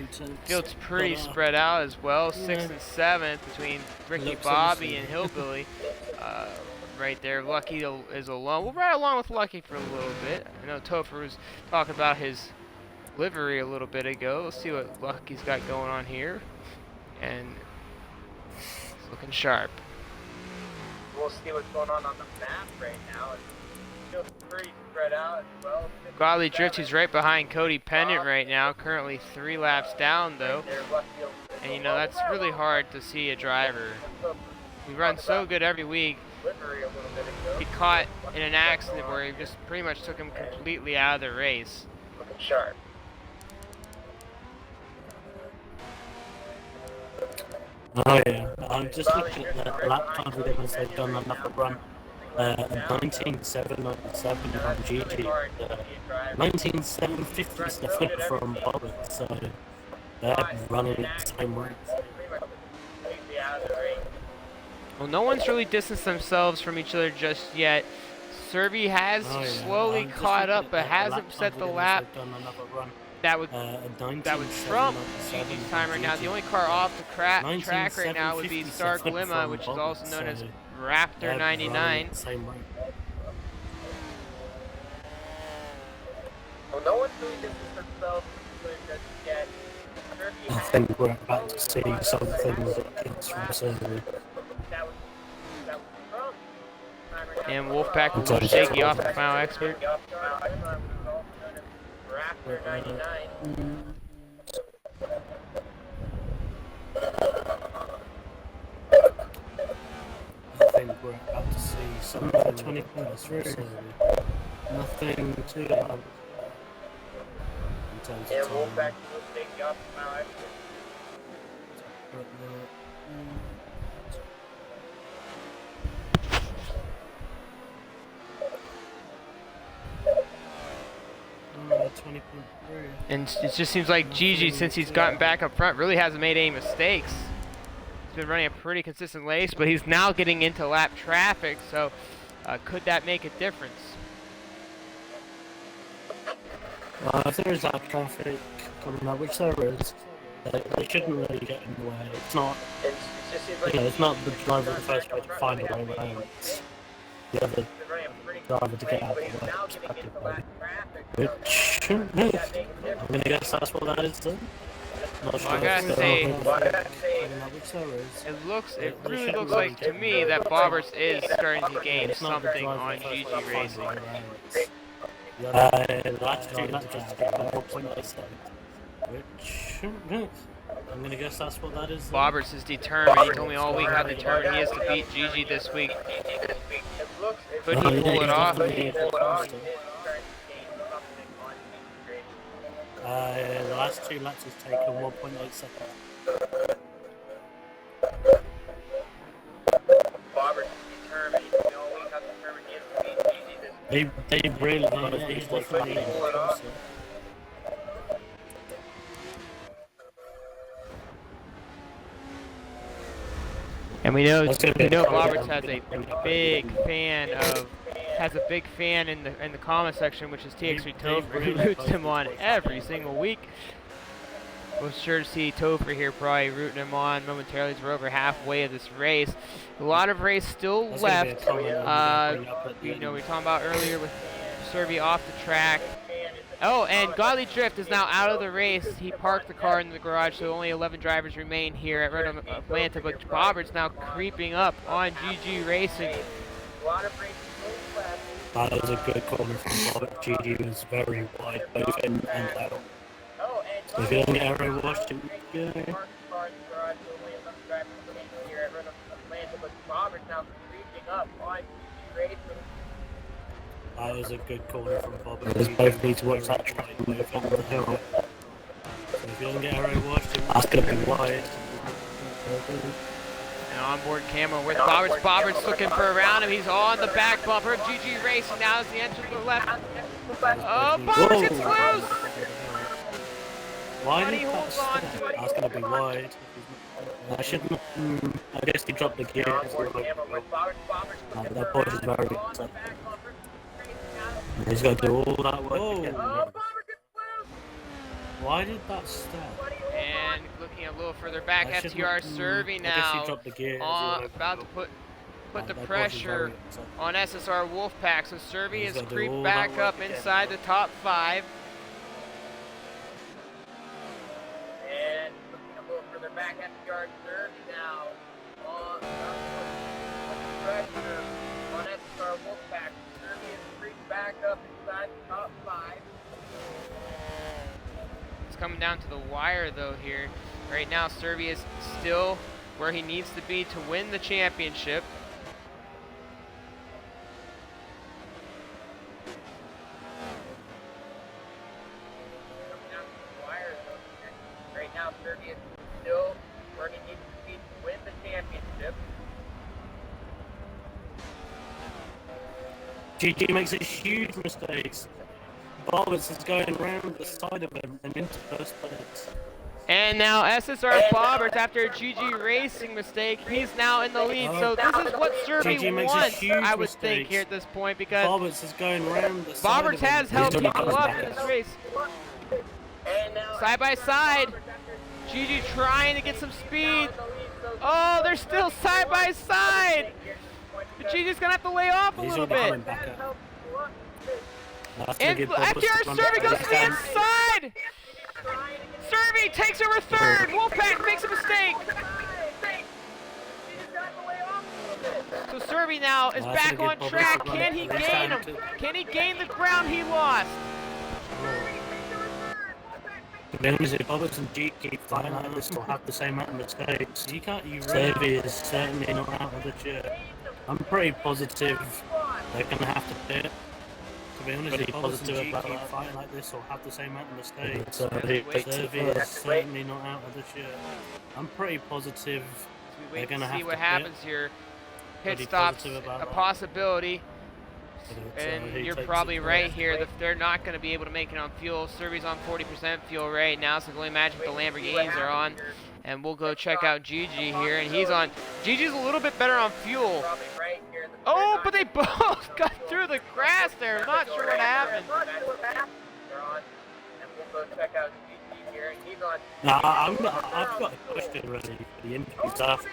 field's pretty spread out as well. 6th and 7th between Ricky Bobby and Hillbilly. Right there, Lucky is alone. We'll ride along with Lucky for a little bit. I know Topher was talking about his livery a little bit ago. Let's see what Lucky's got going on here, and it's looking sharp. We'll see what's going on the map right now. It's pretty spread out as well. Godly Drift, who's right behind Cody Pennant right now, currently 3 laps down though. And you know, that's really hard to see a driver. We run so good every week. He caught in an accident where he just pretty much took him completely out of the race. Looking sharp. Oh yeah, I'm just looking at the lap time because they've done another run. 19.797 from GG, 19.757 from Bobbert, so they're running at the same rate. Well, no one's really distanced themselves from each other just yet. Serby has slowly caught up, but hasn't set the lap that would trump GG's time right now. The only car off the track right now would be Star Glimma, which is also known as Raptor 99. Well, no one's really distanced themselves from each other just yet. I think we're about to see something ridiculous from Serby. And Wolfpack will go shaky off the final expert. It's another 20 points for Serbi. Nothing too hard. In terms of time. Wolfpack will take you off the mile exit. Oh, 20.3. And it just seems like Gigi, since he's gotten back up front, really hasn't made any mistakes. He's been running a pretty consistent race, but he's now getting into lap traffic, so could that make a difference? If there is lap traffic coming up, which there is, they shouldn't really get in the way. It's not, it's not the driver the first way to find a way around. It's the other driver to get out of the way. Which, I'm gonna guess that's what that is then. Not sure. I gotta say, it really looks like to me that Bobbers is starting to gain something on GG Racing. Last two laps just to get 1.87. Which, I'm gonna guess that's what that is then. Bobbers is determined. He told me all week how determined he is to beat GG this week. Could he pull it off? The last two laps has taken 1.8 seconds. Bobbers is determined. You know, we have determined he is to beat GG this week. They really, he's definitely Pull it off. And we know Roberts has a big fan in the comment section, which is TX3 Topher, who roots him on every single week. We're sure to see Topher here probably rooting him on momentarily as we're over halfway of this race. A lot of race still left. We were talking about earlier with Serbi off the track. Oh, and Godly Drift is now out of the race. He parked the car in the garage, so only 11 drivers remain here at Red Atlanta. But Bobbert's now creeping up on GG Racing. That was a good corner from Bobbert. GG was very wide, both in and out. If you don't get arrow washed, it would be good. That was a good corner from Bobbert. There's both need to watch that track and move over the hill. So if you don't get arrow washed, that's going to be wide. An onboard camera with Bobbert. Bobbert's looking for around him. He's on the back bumper of GG Racing. Now as the entry to the left. Oh, Bobbert gets loose! Why did that stop? That's going to be wide. I shouldn't. I guess he dropped the gear. That Porsche is very good. He's got to do all that work again. Why did that stop? And looking a little further back, FTR Serbi now. About to put the pressure on SSR Wolfpack. So Serbi has creeped back up inside the top 5. And looking a little further back, FTR Serbi now on pressure on SSR Wolfpack. Serbi has creeped back up inside the top 5. It's coming down to the wire though here. Right now Serbi is still where he needs to be to win the championship. Right now, Serbi is still where he needs to be to win the championship. GG makes a huge mistakes. Bobbers is going around the side of him and into first place. And now SSR Bobbert, after a GG Racing mistake, he's now in the lead. So this is what Serbi wants, I would think, here at this point, because Bobbers is going around the side Bobbert has held people up in this race. Side by side, GG trying to get some speed. Oh, they're still side by side. But GG's gonna have to lay off a little bit. And FTR Serbi goes to the inside. Serbi takes over third. Wolfpack makes a mistake. So Serbi now is back on track. Can he gain him? Can he gain the ground he lost? To be honest, if Bobbers and G keep flying like this, will have the same amount of mistakes. Serbi is certainly not out of the chair. I'm pretty positive they're gonna have to pit. To be honest, pretty positive about keep fighting like this or have the same amount of mistakes. Servi is certainly not out of this yet. I'm pretty positive they're gonna have to what happens here. Pit stops a possibility. And you're probably right here. They're not going to be able to make it on fuel. Servi's on 40% fuel right now, so I can only imagine what the Lamborghinis are on. And we'll go check out Gigi here, and he's on. Gigi's a little bit better on fuel. Oh, but they both got through the grass there. I'm not sure what happened. I've got a question ready for the interviews after,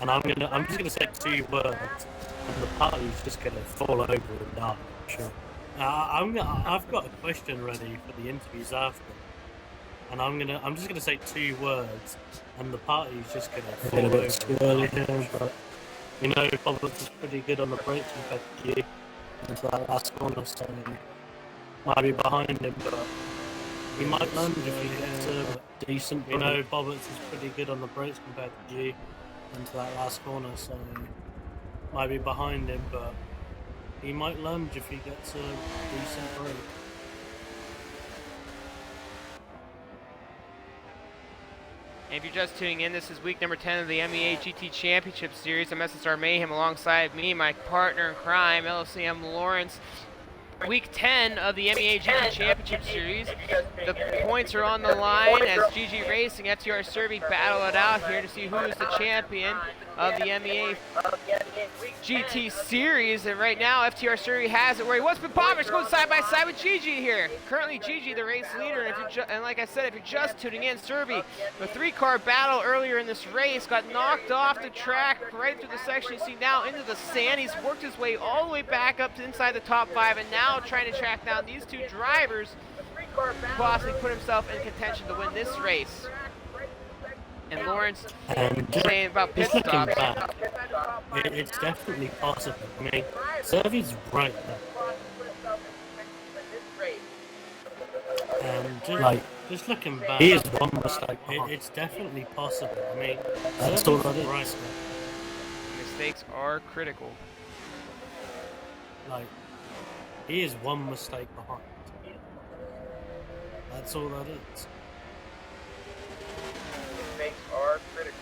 and I'm just gonna say 2 words, and the party's just gonna fall over and die. Sure. I've got a question ready for the interviews after, and I'm just gonna say 2 words, and the party's just gonna fall over. It's too early here, but you know, Roberts is pretty good on the brakes compared to you. Into that last corner, so might be behind him, but he might lunge if he gets a decent. You know, Roberts is pretty good on the brakes compared to you. Into that last corner, so might be behind him, but he might lunge if he gets a decent break. And if you're just tuning in, this is week number 10 of the MEA GT Championship Series. I'm SSR Mayhem alongside me, my partner in crime, LCM Lawrence. Week 10 of the MEA GT Championship Series. The points are on the line as GG Racing, FTR Servi battle it out here to see who is the champion of the MEA GT Series. And right now, FTR Servi has it where he was, but Bobbers going side by side with GG here. Currently, GG the race leader, and, and like I said, if you're just tuning in, Servi, the 3-car battle earlier in this race, got knocked off the track right through the section you see now into the sand. He's worked his way all the way back up to inside the top 5, and now trying to track down these 2 drivers to possibly put himself in contention to win this race. And Lawrence saying about pit stops. It's definitely possible. I mean, Servi's right there. Just looking back, he is one mistake. It's definitely possible. I mean, that's all that is. Right. Mistakes are critical. He is one mistake behind. That's all that is. Mistakes are critical.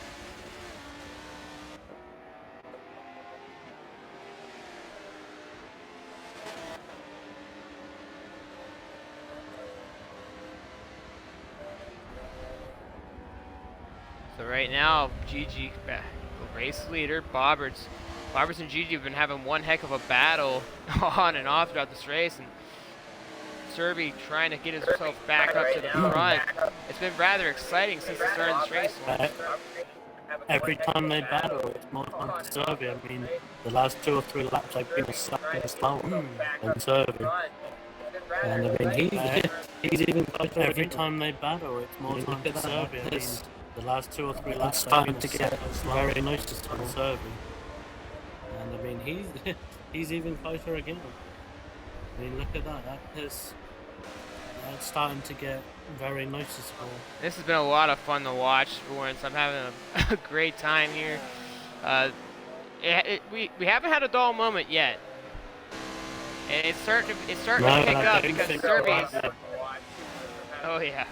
So right now, GG, the race leader, Bobbers and GG have been having one heck of a battle on and off throughout this race, and Servi trying to get himself back up to the front. It's been rather exciting since the start of this race. Every time they battle, it's more fun to Servi. I mean, the last 2 or 3 laps I've been stuck in slower than Servi. And I mean, he's even closer. Every time they battle, it's more fun to Servi. I mean, the last 2 or 3 laps I've been to get very noticed on Servi. And I mean, he's even closer again. I mean, look at that. That's starting to get very noticeable. This has been a lot of fun to watch, Lawrence. I'm having a great time here. We haven't had a dull moment yet, and it's starting to pick up because Serbi's. Oh yeah.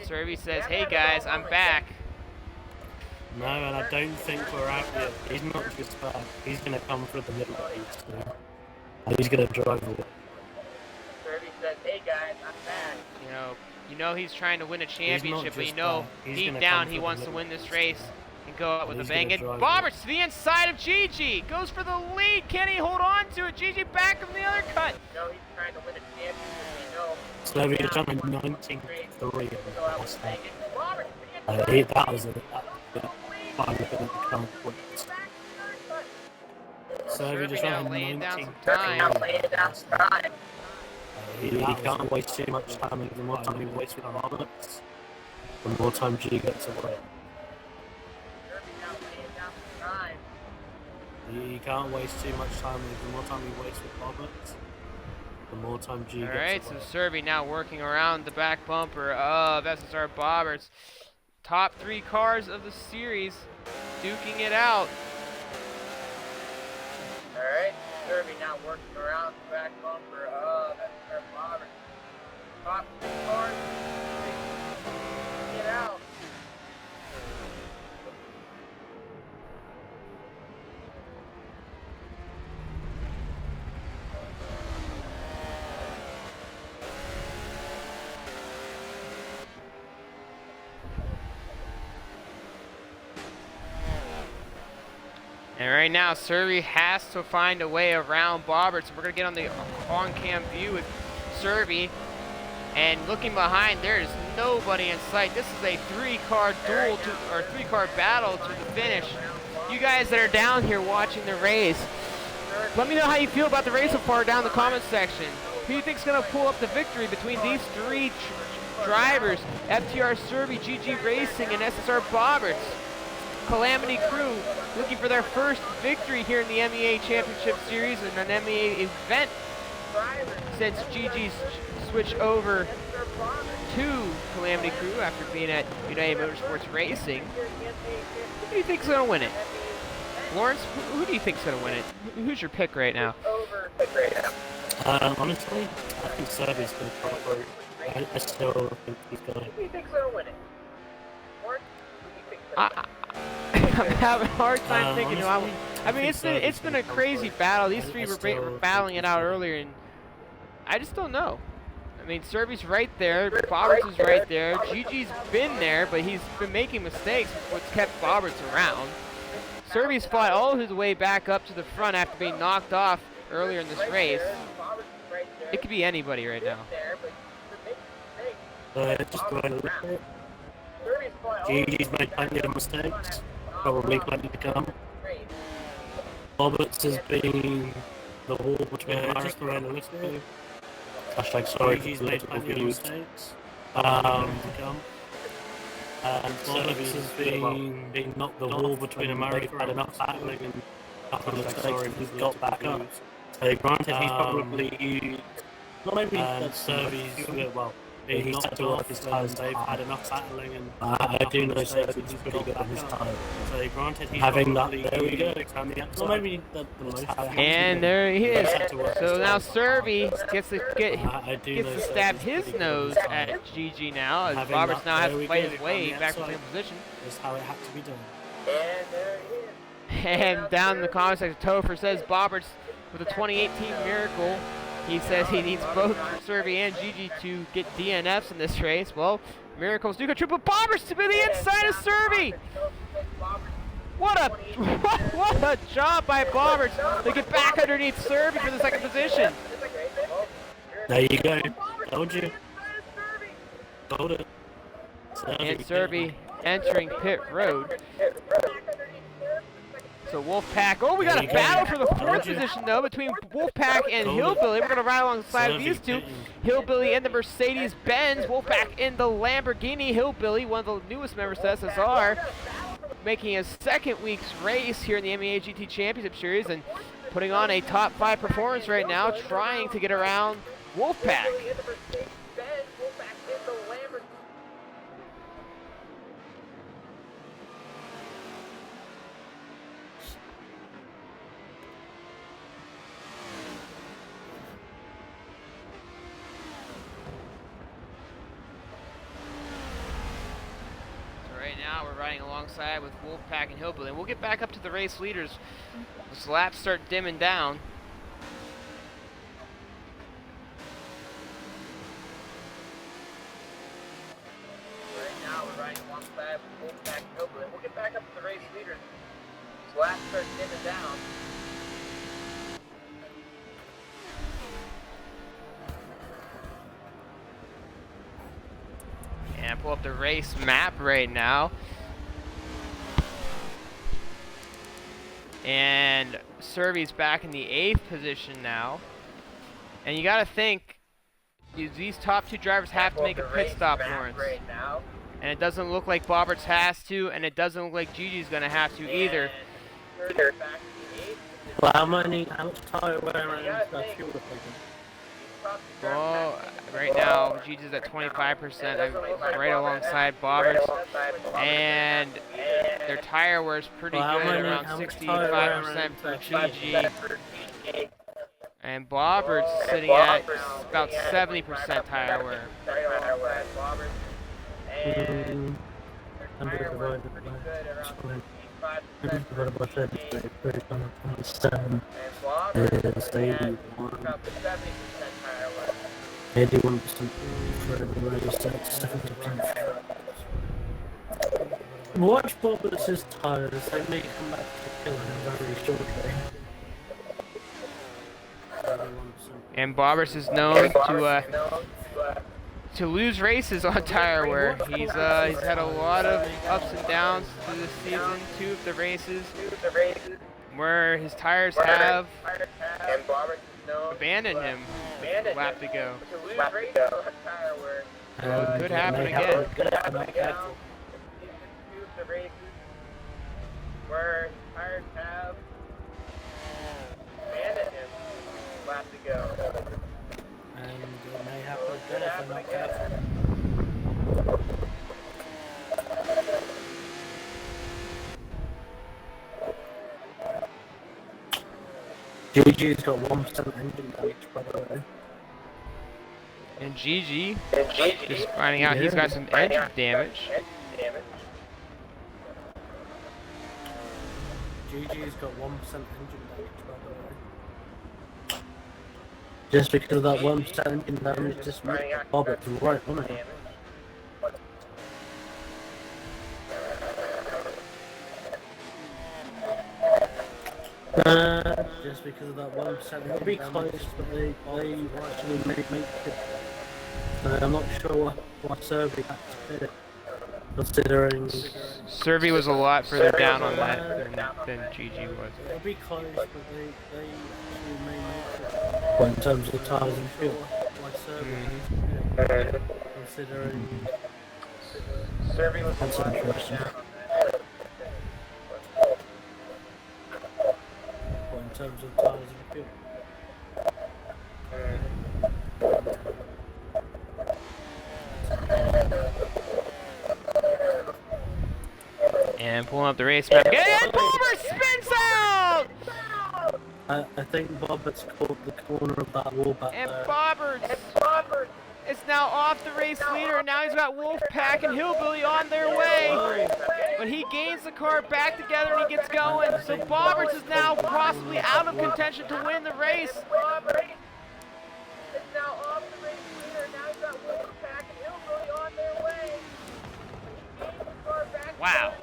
Servi says, "Hey guys, I'm back." No, and I don't think we're out yet. He's not just back. He's going to come through the middle of these 2. And he's going to drive away. Servi says, "Hey guys, I'm back." You know he's trying to win a championship, but you know deep down he wants to win this race and go out with a bang. And Bobbers to the inside of GG goes for the lead. Can he hold on to it? GG back from the other cut. You know he's trying to win a championship. So he's trying to 19-3 last night. That was a so we just ran 19 time. He can't waste too much time. The more time he wastes with Roberts, the more time G gets away. He can't waste too much time. The more time he wastes with Roberts, the more time G gets away. Alright, so Servi now working around the back bumper of SSR Bobbers. Top 3 cars of the series. duking it out. Alright, Derby now working around the back bumper. That's our bobber. Top 6 cars. Get out. And right now, Survey has to find a way around Bobbert. So we're going to get on the on-cam view with Survey. And looking behind, there is nobody in sight. This is a three-car duel, or three-car battle to the finish. You guys that are down here watching the race, let me know how you feel about the race so far down in the comments section. Who do you think is going to pull up the victory between these three drivers? FTR Survey, GG Racing, and SSR Bobberts. Calamity Crew looking for their first victory here in the MEA Championship Series and an MEA event since GG's switched over to Calamity Crew after being at United Motorsports Racing. Who do you think's going to win it? Lawrence, who do you think's going to win it? Who's your pick right now? Honestly, I think Survey's going to probably. I still think he's going to. Who do you think's going to win it? Lawrence, who do you think's going to win it? I'm having a hard time thinking. Honestly, I mean, it's been a crazy battle. These three were battling it out earlier, and I just don't know. I mean, Survey's right there, Bobberts is right there. GG's been there, but he's been making mistakes, what's kept Bobberts around. Survey's fought all his way back up to the front after being knocked off earlier in this race. It could be anybody right now. Just going a little bit. GG's made plenty of mistakes, probably plenty to come. Roberts has been the wall between just around a little bit. Hashtag sorry, he's made plenty of mistakes. And Roberts has been not the wall between America, had enough battling and a couple of mistakes, he's got back up. So granted, he's probably not maybe that Survey's well. He's had to work his time. They've had enough battling, and I do know Survey's pretty good at his time. So granted, he's having that. There we go. Well, maybe the most. And there he is. So now Survey gets to stab his nose at GG now, as Roberts now has to fight his way back to the same position. That's how it had to be done. And there he is. And down in the comments section, Topher says Bobberts with a 2018 miracle. He says he needs both Survey and GG to get DNFs in this race. Well, miracles do go true, but Bobberts to be the inside of Survey. What a job by Bobberts to get back underneath Survey for the second position. There you go. Told you. Told it. And Survey entering pit road. So Wolfpack, oh, we got a battle for the fourth position, though, between Wolfpack and Hillbilly. We're going to ride alongside of these two. Hillbilly in the Mercedes-Benz, Wolfpack in the Lamborghini. Hillbilly, one of the newest members to SSR, making his second week's race here in the MEA GT Championship Series and putting on a top 5 performance right now, trying to get around Wolfpack. Now we're riding alongside with Wolfpack and Hillbilly, and we'll get back up to the race leaders as the laps start dimming down. Right now we're riding alongside with Wolfpack and Hillbilly, and we'll get back up to the race leaders as the laps start dimming down. And pull up the race map right now. And Survey's back in the 8th position now. And you gotta think, these top 2 drivers have to make a pit stop, Lawrence. And it doesn't look like Bobberts has to, and it doesn't look like Gigi's gonna have to either. Well, how much tire wear and fuel Well, right now, Gigi's at 25%, right alongside Bobberts. and their tire wear is pretty good, around 65% for GG. And Bobbert's sitting at about 70% tire wear. And their tire wear is pretty good, around 65% for GG. And Bobbert's sitting at about 70% tire wear. 81% for the race, 70%. Watch Bobbert's tires, they may come back to kill him very shortly. And Bobbert's is known to lose races on tire wear. He's had a lot of ups and downs through this season. 2 of the races where his tires have abandoned him with a lap to go. So it could happen again. Where tires have abandoned him, lap to go. And it may happen again if they're not careful. GG's got 1% engine damage, by the way. And GG, just finding out he's got some engine damage. GG's got 1% engine damage, by the way. Just because of that 1% engine damage, just made Bobbert right on it. Just because of that 1% it'll be close, but they actually make it. I'm not sure what Serbia had to hit, considering Serbia was a lot further down on that than GG was. It'll be close, but they actually may make it. Well, in terms of tires and fuel, like Serbia, considering Serbia was that's interesting. In terms of tires and fuel. And pulling up the race map again, and Bobber spins out! I think Bobbert's caught the corner of that wall back And there. Bobber is now off the race leader, and now he's got Wolfpack and Hillbilly on their way. But he gains the car back together and he gets going. So Bobberts is now possibly out of contention to win the race. Wow.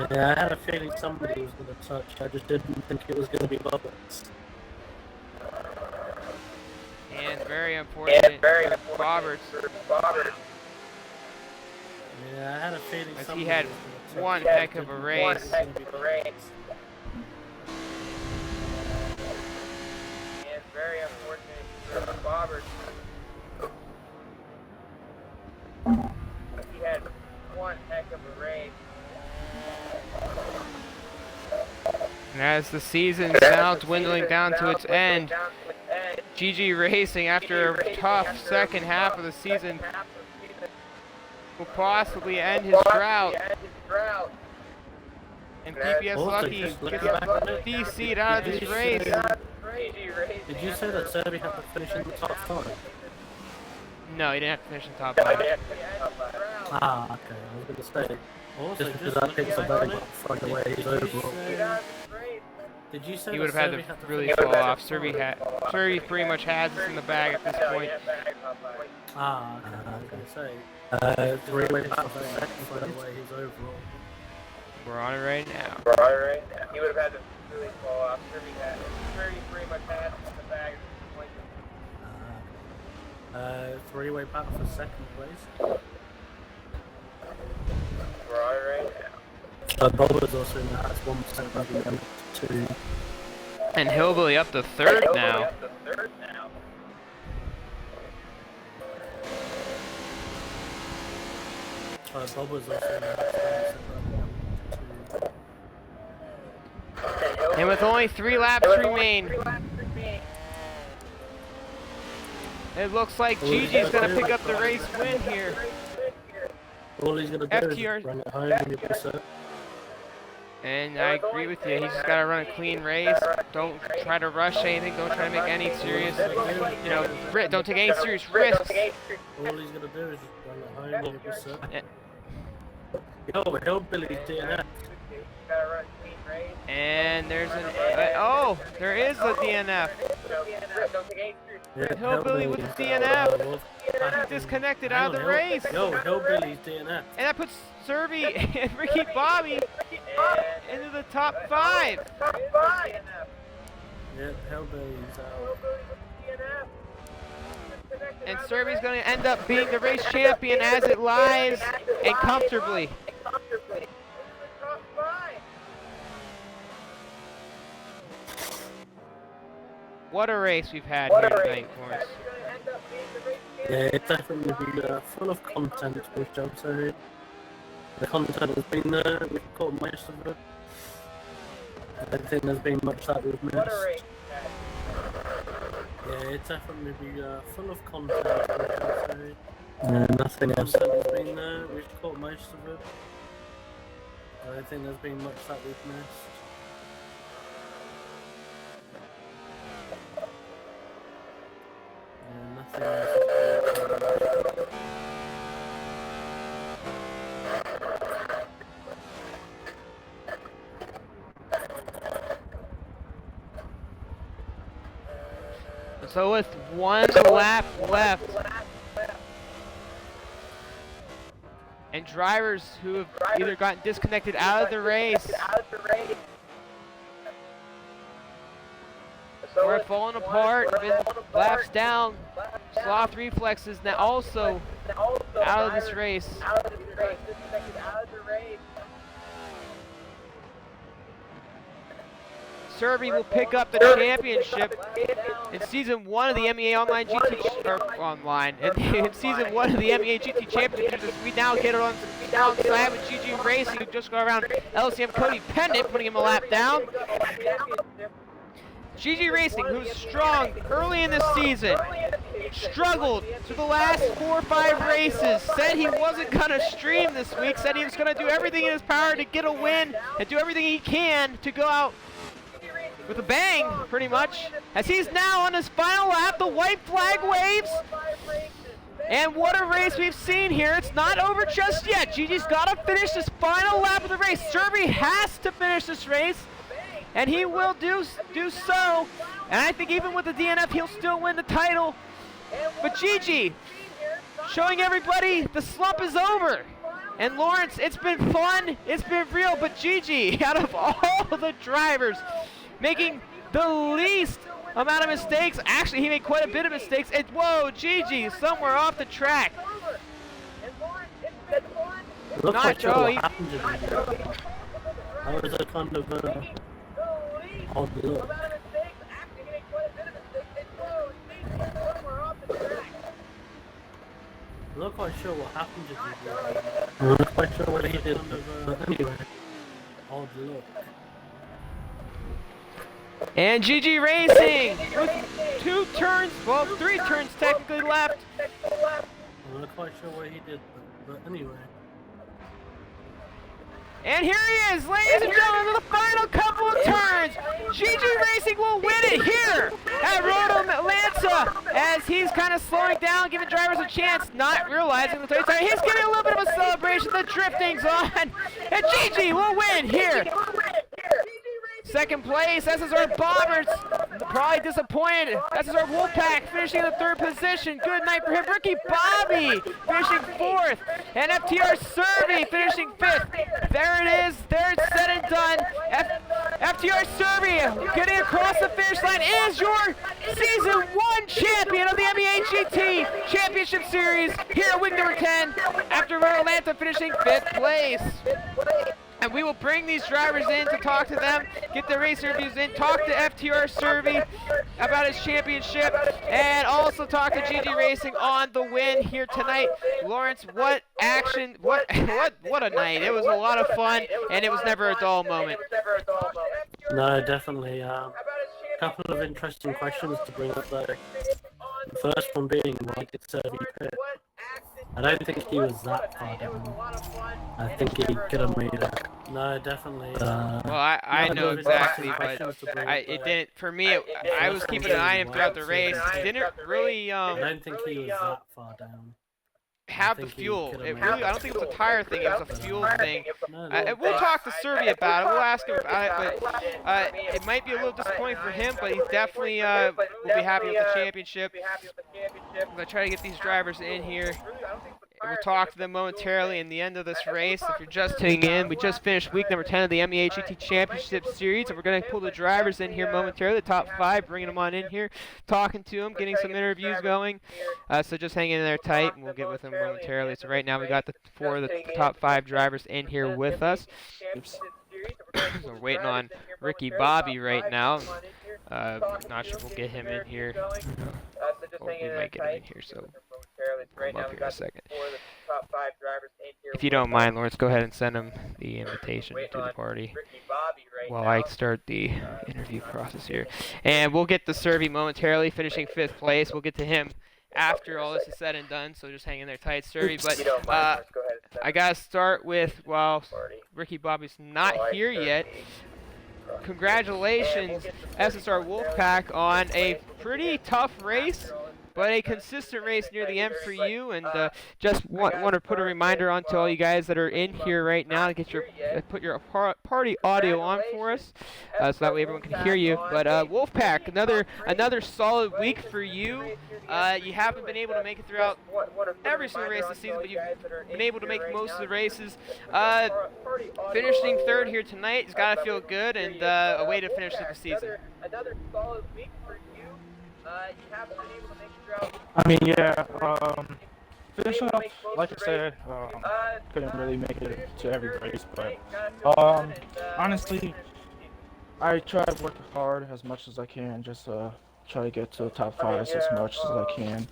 Yeah, I had a feeling somebody was going to touch. I just didn't think it was going to be Bobberts. And very unfortunate for Bobberts. Yeah, I had a feeling as somebody he had was gonna touch. one heck of a race. And very unfortunate for Bobberts. He had one heck of a race. And as the season's now dwindling down to its end, GG Racing, after a tough second half of the season, will possibly end his drought. And PPS Lucky gets the D seed out of this race. Did you say that Serbia had to finish in the top 5? No, he didn't have to finish in top 5. Ah, okay, I was going to say. Also, just because that picks a very much front away his overall. Did you say He would have had to really fall off. Serbia pretty much has this in the bag at this point. Ah, okay, I was going to say. 3-way back for second for the way his overall. We're on it right now. He would have had to really fall off. Serbia pretty much has this in the bag at this point. 3-way back for second place. We're on it right now. Bobber's also in that, 1% revenue to 2. And Hillbilly up to third now. Bobber's also in that, 1% revenue to 2. And with only 3 laps remain, it looks like Gigi's going to pick up the race win here. All he's gonna do FTR. is run it home and you'll be set. And I agree with you. He's just got to run a clean race. Don't try to rush anything. Don't try to make any serious, you know, don't take any serious risks. All he's gonna do is just run it home and you'll be set. Yo, Hillbilly's DNF. And there's an oh, there is a DNF. Yeah, Hillbilly with the DNF. He disconnected out of the race. Yo, Hillbilly's DNF. And that puts Serby and Ricky Bobby into the top 5. Yeah, Hillbilly's out. And Serby's going to end up being the race champion as it lies, and comfortably. What a race we've had here tonight, Lawrence. Yeah, it's definitely been full of content, which I'd say. The content has been there, we've caught most of it. I don't think there's been much that we've missed. Yeah, it's definitely been full of content, which I'd say. Nothing else that has been there, we've caught most of it. I don't think there's been much that we've missed. Nothing else. So with 1 lap left, and drivers who have either gotten disconnected out of the race or have fallen apart, been laps down, sloth reflexes now also out of this race. Serby will pick up the championship in season 1 of the MEA Online GT, or online, in season 1 of the MEA GT Championship. We now get it on alongside with GG Racing, who just got around LCM Cody Pendant, putting him a lap down. GG Racing, who's strong early in the season, struggled through the last 4 or 5 races, said he wasn't going to stream this week, said he was going to do everything in his power to get a win and do everything he can to go out with a bang, pretty much, as he's now on his final lap. The white flag waves, and what a race we've seen here. It's not over just yet. GG's got to finish this final lap of the race. Serby has to finish this race, and he will do so. And I think even with the DNF, he'll still win the title. But GG, showing everybody the slump is over. And Lawrence, it's been fun, it's been real, but GG, out of all the drivers, making the least amount of mistakes. Actually, he made quite a bit of mistakes. And whoa, GG, somewhere off the track. Not sure. That was a kind of odd look. I'm not quite sure what happened to him. I'm not quite sure what he did, but anyway, odd look. And GG Racing with 2 turns, well, 3 turns technically left. I'm not quite sure what he did, but anyway. And here he is, ladies and gentlemen, with the final couple of turns. GG Racing will win it here at Road Atlanta, as he's kind of slowing down, giving drivers a chance, not realizing the third time. He's giving a little bit of a celebration. The drifting's on, and GG will win here. Second place, SSR Bombers, probably disappointed. SSR Wolfpack finishing in the 3rd position. Good night for him. Ricky Bobby finishing 4th. And FTR Serby finishing 5th. There it is. There it's said and done. FTR Serby getting across the finish line is your Season 1 champion of the MEA GT Championship Series here at week number 10 after Road Atlanta finishing 5th place. And we will bring these drivers in to talk to them, get the race reviews in, talk to FTR Serby about his championship, and also talk to GG Racing on the win here tonight. Lawrence, what action, what a night. It was a lot of fun, and it was never a dull moment. No, definitely. A couple of interesting questions to bring up there. The first one being, why did Serby pit? I don't think he was that far down. I think he could have made it. No, definitely. Well, I know exactly, but it didn't. For me, I was keeping an eye on him throughout the race. Didn't really I don't think he was that far down. have the fuel. It really, I don't think it was a tire thing. It was a fuel thing. We'll talk to Serby about it. We'll ask him about it, but it might be a little disappointing for him. But he definitely will be happy with the championship. I'm gonna try to get these drivers in here. We'll talk to them momentarily in the end of this race. If you're just tuning in, we just finished week number 10 of the MEA GT Championship Series, and we're going to pull the drivers in here momentarily, the top 5, bringing them on in here, talking to them, getting some interviews going. So just hang in there tight, and we'll get with them momentarily. So right now we got the 4 of the top 5 drivers in here with us. So we're waiting on Ricky Bobby right now. Not sure if we'll get him in here. Or we might get him in here, so come up here in a second. If you don't mind, Lawrence, go ahead and send him the invitation to the party while I start the interview process here. And we'll get to Serby momentarily, finishing 5th place. We'll get to him after all this is said and done, so just hang in there tight, Serby. But I got to start with, well, Ricky Bobby's not here yet. Congratulations, SSR Wolfpack, on a pretty tough race, but a consistent race near the end for you. And just want to put a reminder on to all you guys that are in here right now to get your put your party audio on for us, so that way everyone can hear you. But Wolfpack, another solid week for you. You haven't been able to make it throughout every single race this season, but you've been able to make most of the races. Finishing 3rd here tonight has got to feel good, and a way to finish the season. Another solid week for you. You haven't been able to make it throughout. I mean, yeah, finishing up, like I said, couldn't really make it to every race, but honestly, I try to work hard as much as I can, just try to get to the top 5 as much as I can.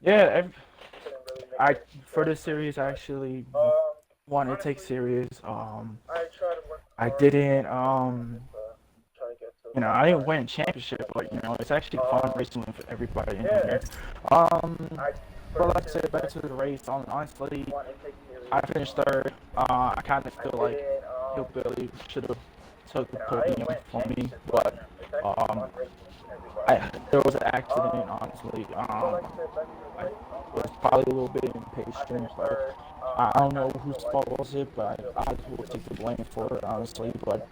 Yeah, for this series, I actually wanted to take serious. I didn't, I didn't win a championship, but, it's actually fun racing with everybody in here. But like I said, back to the race, honestly, I finished 3rd. I kind of feel like Hillbilly should have took the podium for me, but there was an accident, honestly. I was probably a little bit impatient, but I don't know whose fault was it, but I will take the blame for it, honestly. But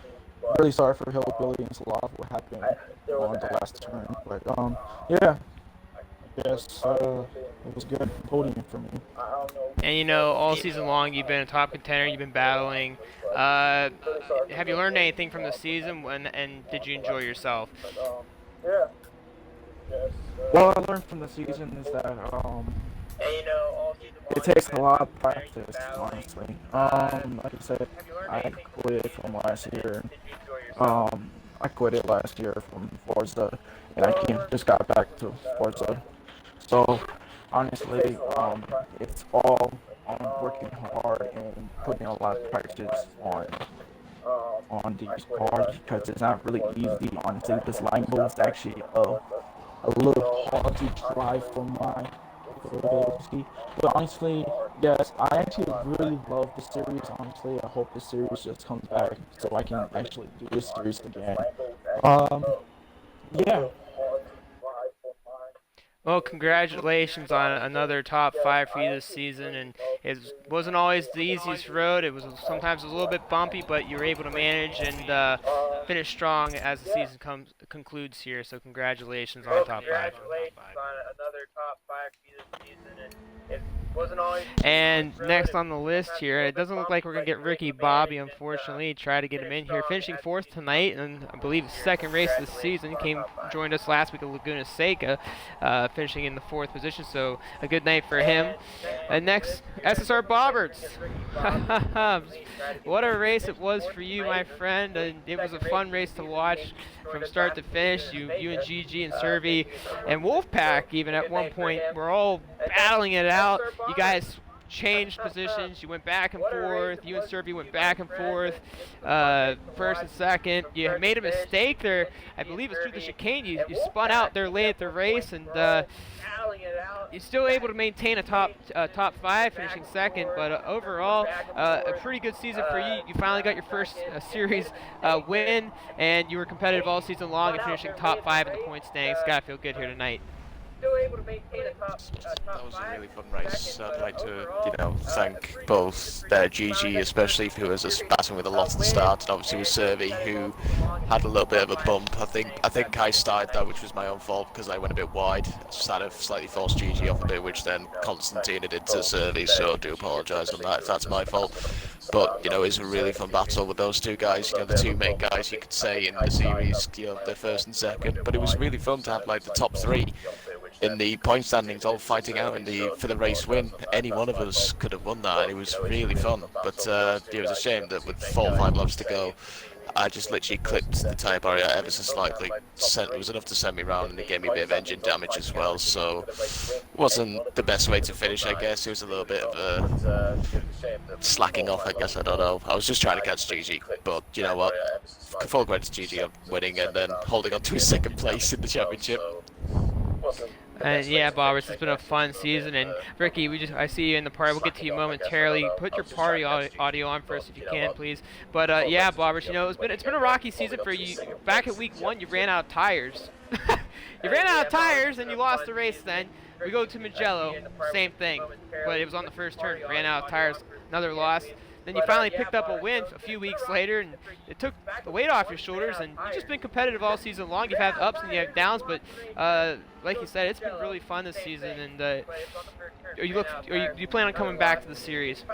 really sorry for Hillbilly and Slav what happened on the last turn. But yeah, I guess it was good podium for me. And all season long you've been a top contender, you've been battling. Have you learned anything from the season, and did you enjoy yourself? What I learned from the season is that it takes a lot of practice, honestly. Like I said, I quit from last year. I quit it last year from Forza, and I just got back to Forza. So honestly, it's all on working hard and putting a lot of practice on these cars, because it's not really easy. Honestly, this line mode is actually a little hard to drive for my ability. But honestly, yes, I actually really love the series. Honestly, I hope the series just comes back so I can actually do this series again. Yeah. Well, congratulations on another top 5 for you this season, and it wasn't always the easiest road. It was sometimes a little bit bumpy, but you were able to manage and finish strong as the season concludes here. So congratulations on the top 5. Congratulations on another top 5 for you this season, and it wasn't always. And next on the list here, it doesn't look like we're gonna get Ricky Bobby. Unfortunately, try to get him in here, finishing 4th tonight, and I believe his 2nd race this season. Joined us last week at Laguna Seca, finishing in the 4th position. So a good night for him. And next, SSR Bobberts. What a race it was for you, my friend. And it was a fun race to watch from start to finish. You and GG and Serby and Wolfpack even at one point were all battling it out. You guys changed positions. You went back and forth. You and Serby went back and forth, first and second. You made a mistake there. I believe it's through the chicane. You spun out there late at the race, and you're still able to maintain a top 5, finishing second. But overall, a pretty good season for you. You finally got your first series win, and you were competitive all season long and finishing top 5 in the point standings. Gotta feel good here tonight. Still able to maintain a top That was a really fun race. I'd like to, thank both Gigi, especially who was just battling with a lot at the start, and obviously with Serby, who had a little bit of a bump. I think I started that, which was my own fault because I went a bit wide. Sort of slightly forced Gigi off a bit, which then Constantine did to Serby. So I do apologise on that if that's my fault. But it was a really fun battle with those two guys. The two main guys, you could say, in the series. They're first and second. But it was really fun to have like the top 3 in the point standings all fighting out for the race win. Any one of us could have won that, and it was really fun. But it was a shame that with 4 or 5 laps to go, I just literally clipped the tyre barrier ever so slightly. It was enough to send me round, and it gave me a bit of engine damage as well, so it wasn't the best way to finish, I guess. It was a little bit of a slacking off, I guess. I don't know. I was just trying to catch Gigi, but you know what? Full credit to Gigi on winning and then holding on to his 2nd place in the championship. And yeah, Bobbers, it's been a fun season. And Ricky, I see you in the party. We'll get to you momentarily. Put your party audio on first if you can, please. But yeah, Bobbers, it's been a rocky season for you. Back at week 1, you ran out of tires. You ran out of tires and you lost the race. Then we go to Mugello, same thing, but it was on the first turn. Ran out of tires, another loss. Then you finally picked up a win a few weeks later, and it took the weight off your shoulders, and you've just been competitive all season long. You've had ups and you have downs, but like you said, it's been really fun this season, and you plan on coming back to the series?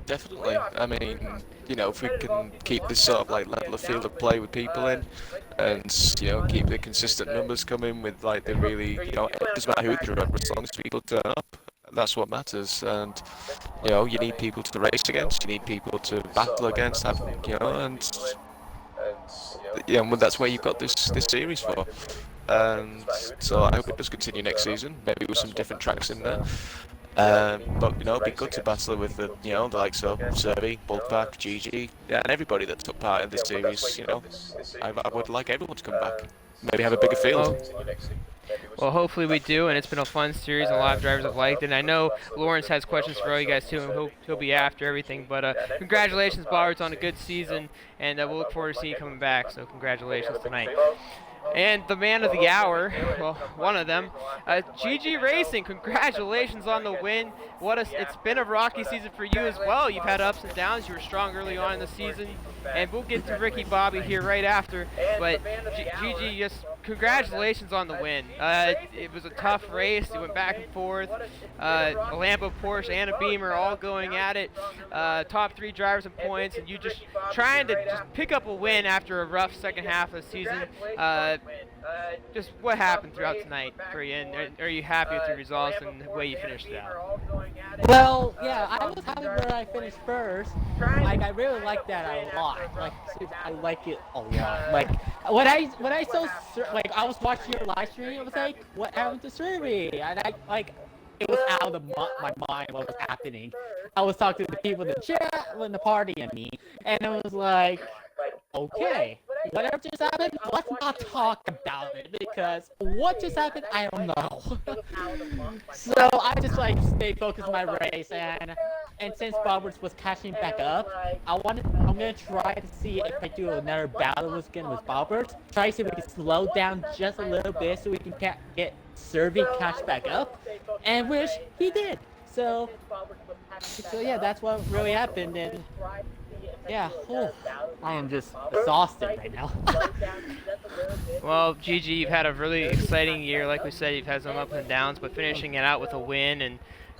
Definitely. I mean, if we can keep this sort of like level of field of play with people in, and keep the consistent numbers coming with like the really, it doesn't matter who they remember as long as people turn up. That's what matters, and you need people to race against, you need people to battle against, and that's where you've got this series for. And so I hope it does continue next season, maybe with some different tracks in there. But it'd be good to battle with the likes of Serby, Bulkpack, Gigi, and everybody that took part in this series. I would like everyone to come back, maybe have a bigger field. Well, hopefully we do, and it's been a fun series, and a lot of drivers have liked it. And I know Lawrence has questions for all you guys too, and he'll be after everything. But congratulations, Bobbers, on a good season, and we'll look forward to seeing you coming back. So congratulations tonight. And the man of the hour, well, one of them, GG Racing, congratulations on the win. It's been a rocky season for you as well. You've had ups and downs. You were strong early on in the season, and we'll get to Ricky Bobby here right after. But GG, just congratulations on the win. It was a tough race. You went back and forth. A Lambo, Porsche, and a Beamer all going at it. Top 3 drivers in points, and you just trying to just pick up a win after a rough second half of the season. Just what happened throughout tonight for you, and are you happy with your results and the way you finished it out? Well, yeah, I was happy where I finished first. Like, I really like that a lot. Like, I like it a lot. Like, when I saw, like, I was watching your live stream, I was like, what happened to Serby? And it was out of my mind what was happening. I was talking to the people in the chat, in the party, and me, and it was like, okay, whatever just happened, let's not talk about it, because what just happened, I don't know. So I just stayed focused on my race, and since Roberts was catching back up, I'm gonna try to see if I do another battle again with Roberts. Try to see if we can slow down just a little bit so we can get Serby catch back up, and which he did. So yeah, that's what really happened, and yeah, I am just exhausted right now. Well, Gigi, you've had a really exciting year. Like we said, you've had some ups and downs, but finishing it out with a win and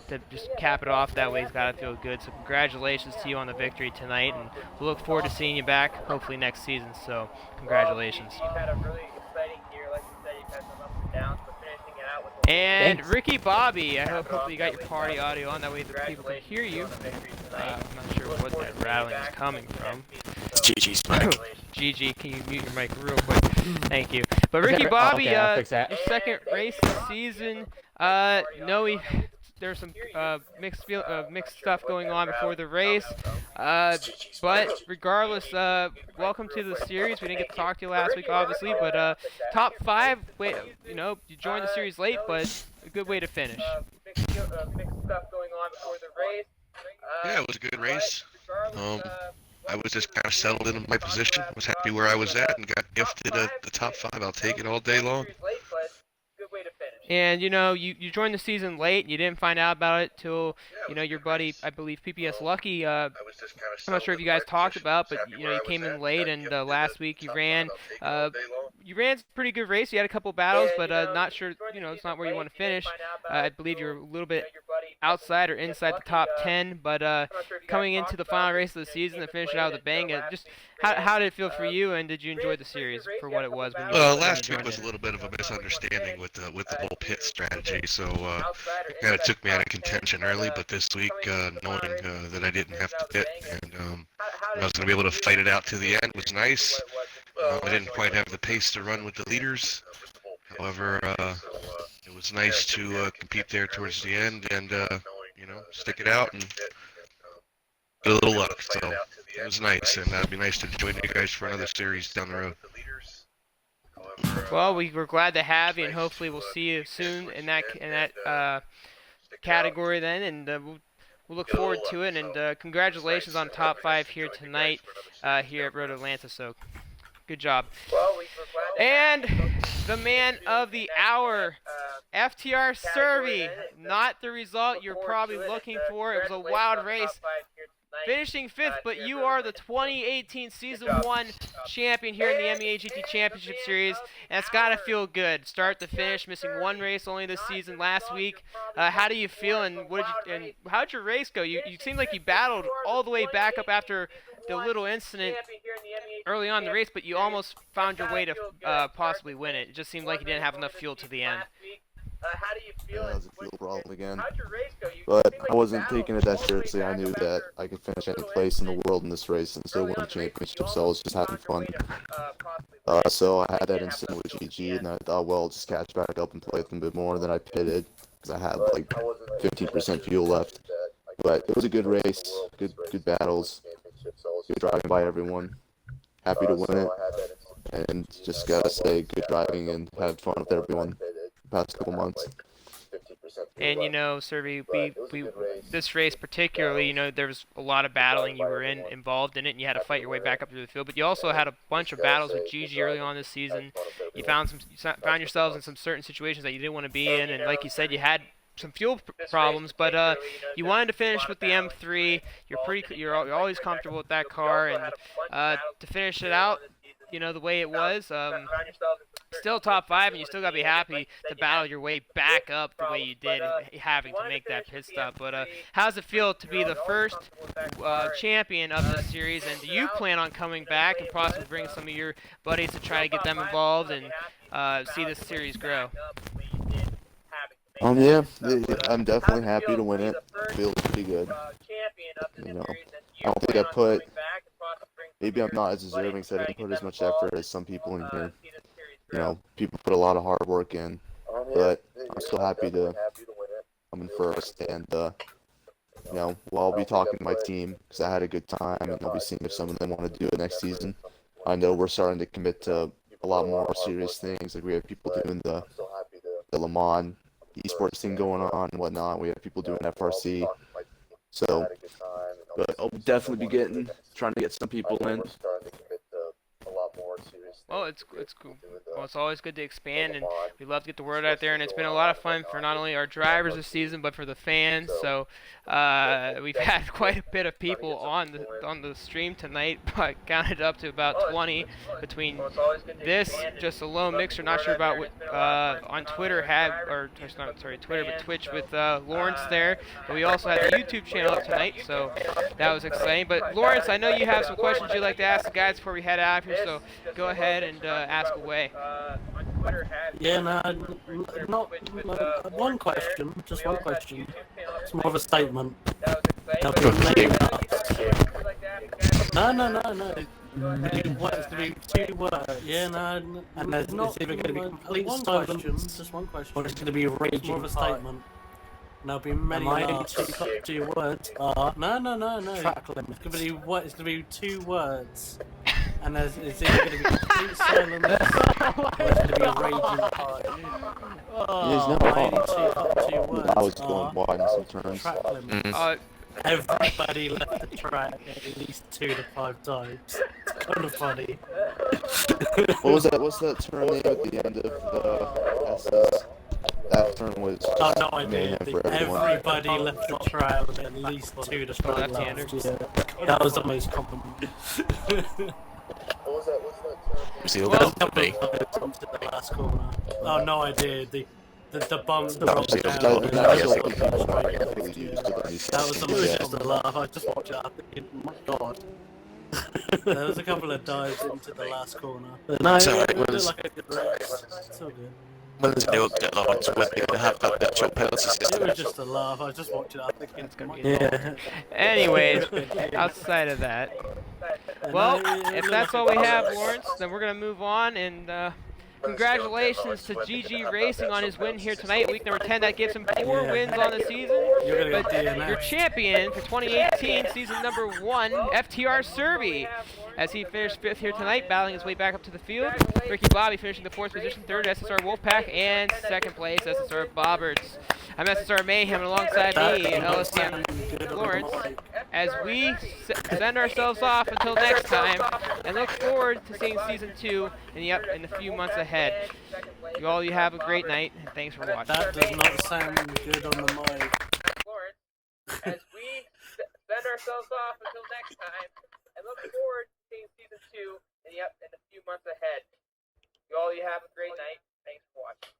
to just cap it off that way has got to feel good. So congratulations to you on the victory tonight, and we'll look forward to seeing you back hopefully next season. So congratulations. You've had a really exciting year. Like we said, you've had some ups and downs, but finishing it out with a win. And Ricky Bobby, I hope you got your party audio on, that way the people can hear you. I'm not sure what that rattling is coming from. It's Gigi's mic. Gigi, can you mute your mic real quick? Thank you. But Ricky Bobby, your second race this season, there's some mixed stuff going on before the race. But regardless, welcome to the series. We didn't get to talk to you last week, obviously, but top 5. Wait, you know, you joined the series late, but a good way to finish. Mixed stuff going on before the race. Yeah, it was a good race. I was just kind of settled in my position, was happy where I was at, and got gifted the top 5. I'll take it all day long. And you know, you joined the season late. You didn't find out about it till, you know, your buddy, I believe PPS Lucky. I'm not sure if you guys talked about, but you know, you came in late, and last week you ran. You ran a pretty good race. You had a couple battles, but not sure. You know, it's not where you want to finish. I believe you're a little bit outside or inside the top 10, but coming into the final race of the season and finishing out with a bang, just how did it feel for you, and did you enjoy the series for what it was? Last week was a little bit of a misunderstanding with the whole pit strategy, so it kind of took me out of contention early. But this week, knowing that I didn't have to pit and I was going to be able to fight it out to the end was nice. I didn't quite have the pace to run with the leaders. However, it was nice to compete there towards the end and you know, stick it out and get a little luck. So it was nice, and it'd be nice to join you guys for another series down the road. Well, we're glad to have you, and hopefully we'll see you soon in that category then, and we'll look forward to it. And congratulations on top 5 here tonight here at Road Atlanta. So good job. And the man of the hour, FTR Survey. Not the result you're probably looking for. It was a wild race. Finishing 5th, but you are the 2018 Season 1 champion here in the MEA GT Championship Series, and it's got to feel good. Start to finish, missing 1 race only this season last week. How do you feel, and how'd your race go? You seemed like you battled all the way back up after the little incident early on in the race, but you almost found your way to possibly win it. It just seemed like you didn't have enough fuel to the end. Yeah, that was a fuel problem again. But I wasn't taking it that seriously. I knew that I could finish any place in the world in this race and still win the championship, so I was just having fun. So I had that incident with GG, and I thought, well, I'll just catch back up and play with them a bit more, and then I pitted, because I had like 15% fuel left. But it was a good race, good battles, good driving by everyone. Happy to win it, and just gotta say, good driving and had fun with everyone past couple months. And you know, Survey, we this race particularly, you know, there was a lot of battling. You were involved in it, and you had to fight your way back up through the field. But you also had a bunch of battles with Gigi early on this season. You found yourselves in some certain situations that you didn't want to be in, and like you said, you had some fuel problems, but you wanted to finish with the M3. You're always comfortable with that car, and to finish it out, you know, the way it was, still top 5, and you still got to be happy to battle your way back up the way you did, having to make that pit stop. But how does it feel to be the first champion of this series, and do you plan on coming back and possibly bring some of your buddies to try to get them involved and see this series grow? Yeah, I'm definitely happy to win it. Feels pretty good. You know, I don't think I put, maybe I'm not as deserving, so I didn't put as much effort as some people in here. You know, people put a lot of hard work in, but I'm still happy to come in first, and you know, well, I'll be talking to my team, because I had a good time, and I'll be seeing if some of them want to do it next season. I know we're starting to commit to a lot more serious things, like we have people doing the Le Mans esports thing going on and whatnot. We have people doing FRC, so, but I'll definitely be trying to get some people in. Well, it's cool. Well, it's always good to expand, and we love to get the word out there. And it's been a lot of fun for not only our drivers this season, but for the fans. So we've had quite a bit of people on the stream tonight, but counted up to about 20 between this just a lone mixer. Not sure about what on Twitter Twitter, but Twitch with Lawrence there. But we also had the YouTube channel up tonight, so that was exciting. But Lawrence, I know you have some questions you'd like to ask the guys before we head out of here, so go ahead and ask away. Yeah, not one question, just one question. It's more of a statement. No. Two words. Yeah, no. And it's either going to be complete silence, just one question, or it's going to be raging. More of a statement. And there'll be many laughs. The top 2 words are no. Track limits. It's gonna be what? It's gonna be 2 words, and it's either gonna be complete silence or it's gonna be a raging party. There's no My top 2 words I was are going wide in some turns. track limits. Everybody left the track at least 2 to 5 times. It's kind of funny. What was that? What's that turn name at the end of the S's? That turn was Oh, no idea. mayhem for everyone. Everybody left the track with at least 2 to 5 left-hander. laps. Yeah. That was the most common. What was that turn? Was he all Well, good for me? to the last corner. Oh, no idea. The bump, the No, rock see, down. that- that- That That was just a laugh. I just watched it. I thinking, oh my god. There was a couple of dives into the last corner. No, Sorry, it looked was- like a good race. It's all good. When the new update launched, when they gonna have that actual penalty It system? was just a laugh. I just watched it. I thinking, It's gonna be yeah. Anyways, outside of that, well, if that's all we have, Lawrence, then we're gonna move on and. Congratulations to GG Racing on his win here tonight, week number 10. That gives him 4 wins on the season. You're gonna But get DNF. your champion for 2018, season number 1, FTR Serby, as he finished 5th here tonight, battling his way back up to the field. Ricky Bobby finishing the 4th position, 3rd SSR Wolfpack, and 2nd place SSR Bobbards. I'm SSR Mayhem, and alongside me, LSM Lawrence, as we send ourselves off until next time, and look forward to seeing season 2 in a few months ahead. You have a great night, and thanks for watching. That does not sound good on the mic. Lawrence, as we send ourselves off until next time, and look forward to seeing season 2 in a few months ahead. You have a great night. Thanks for watching.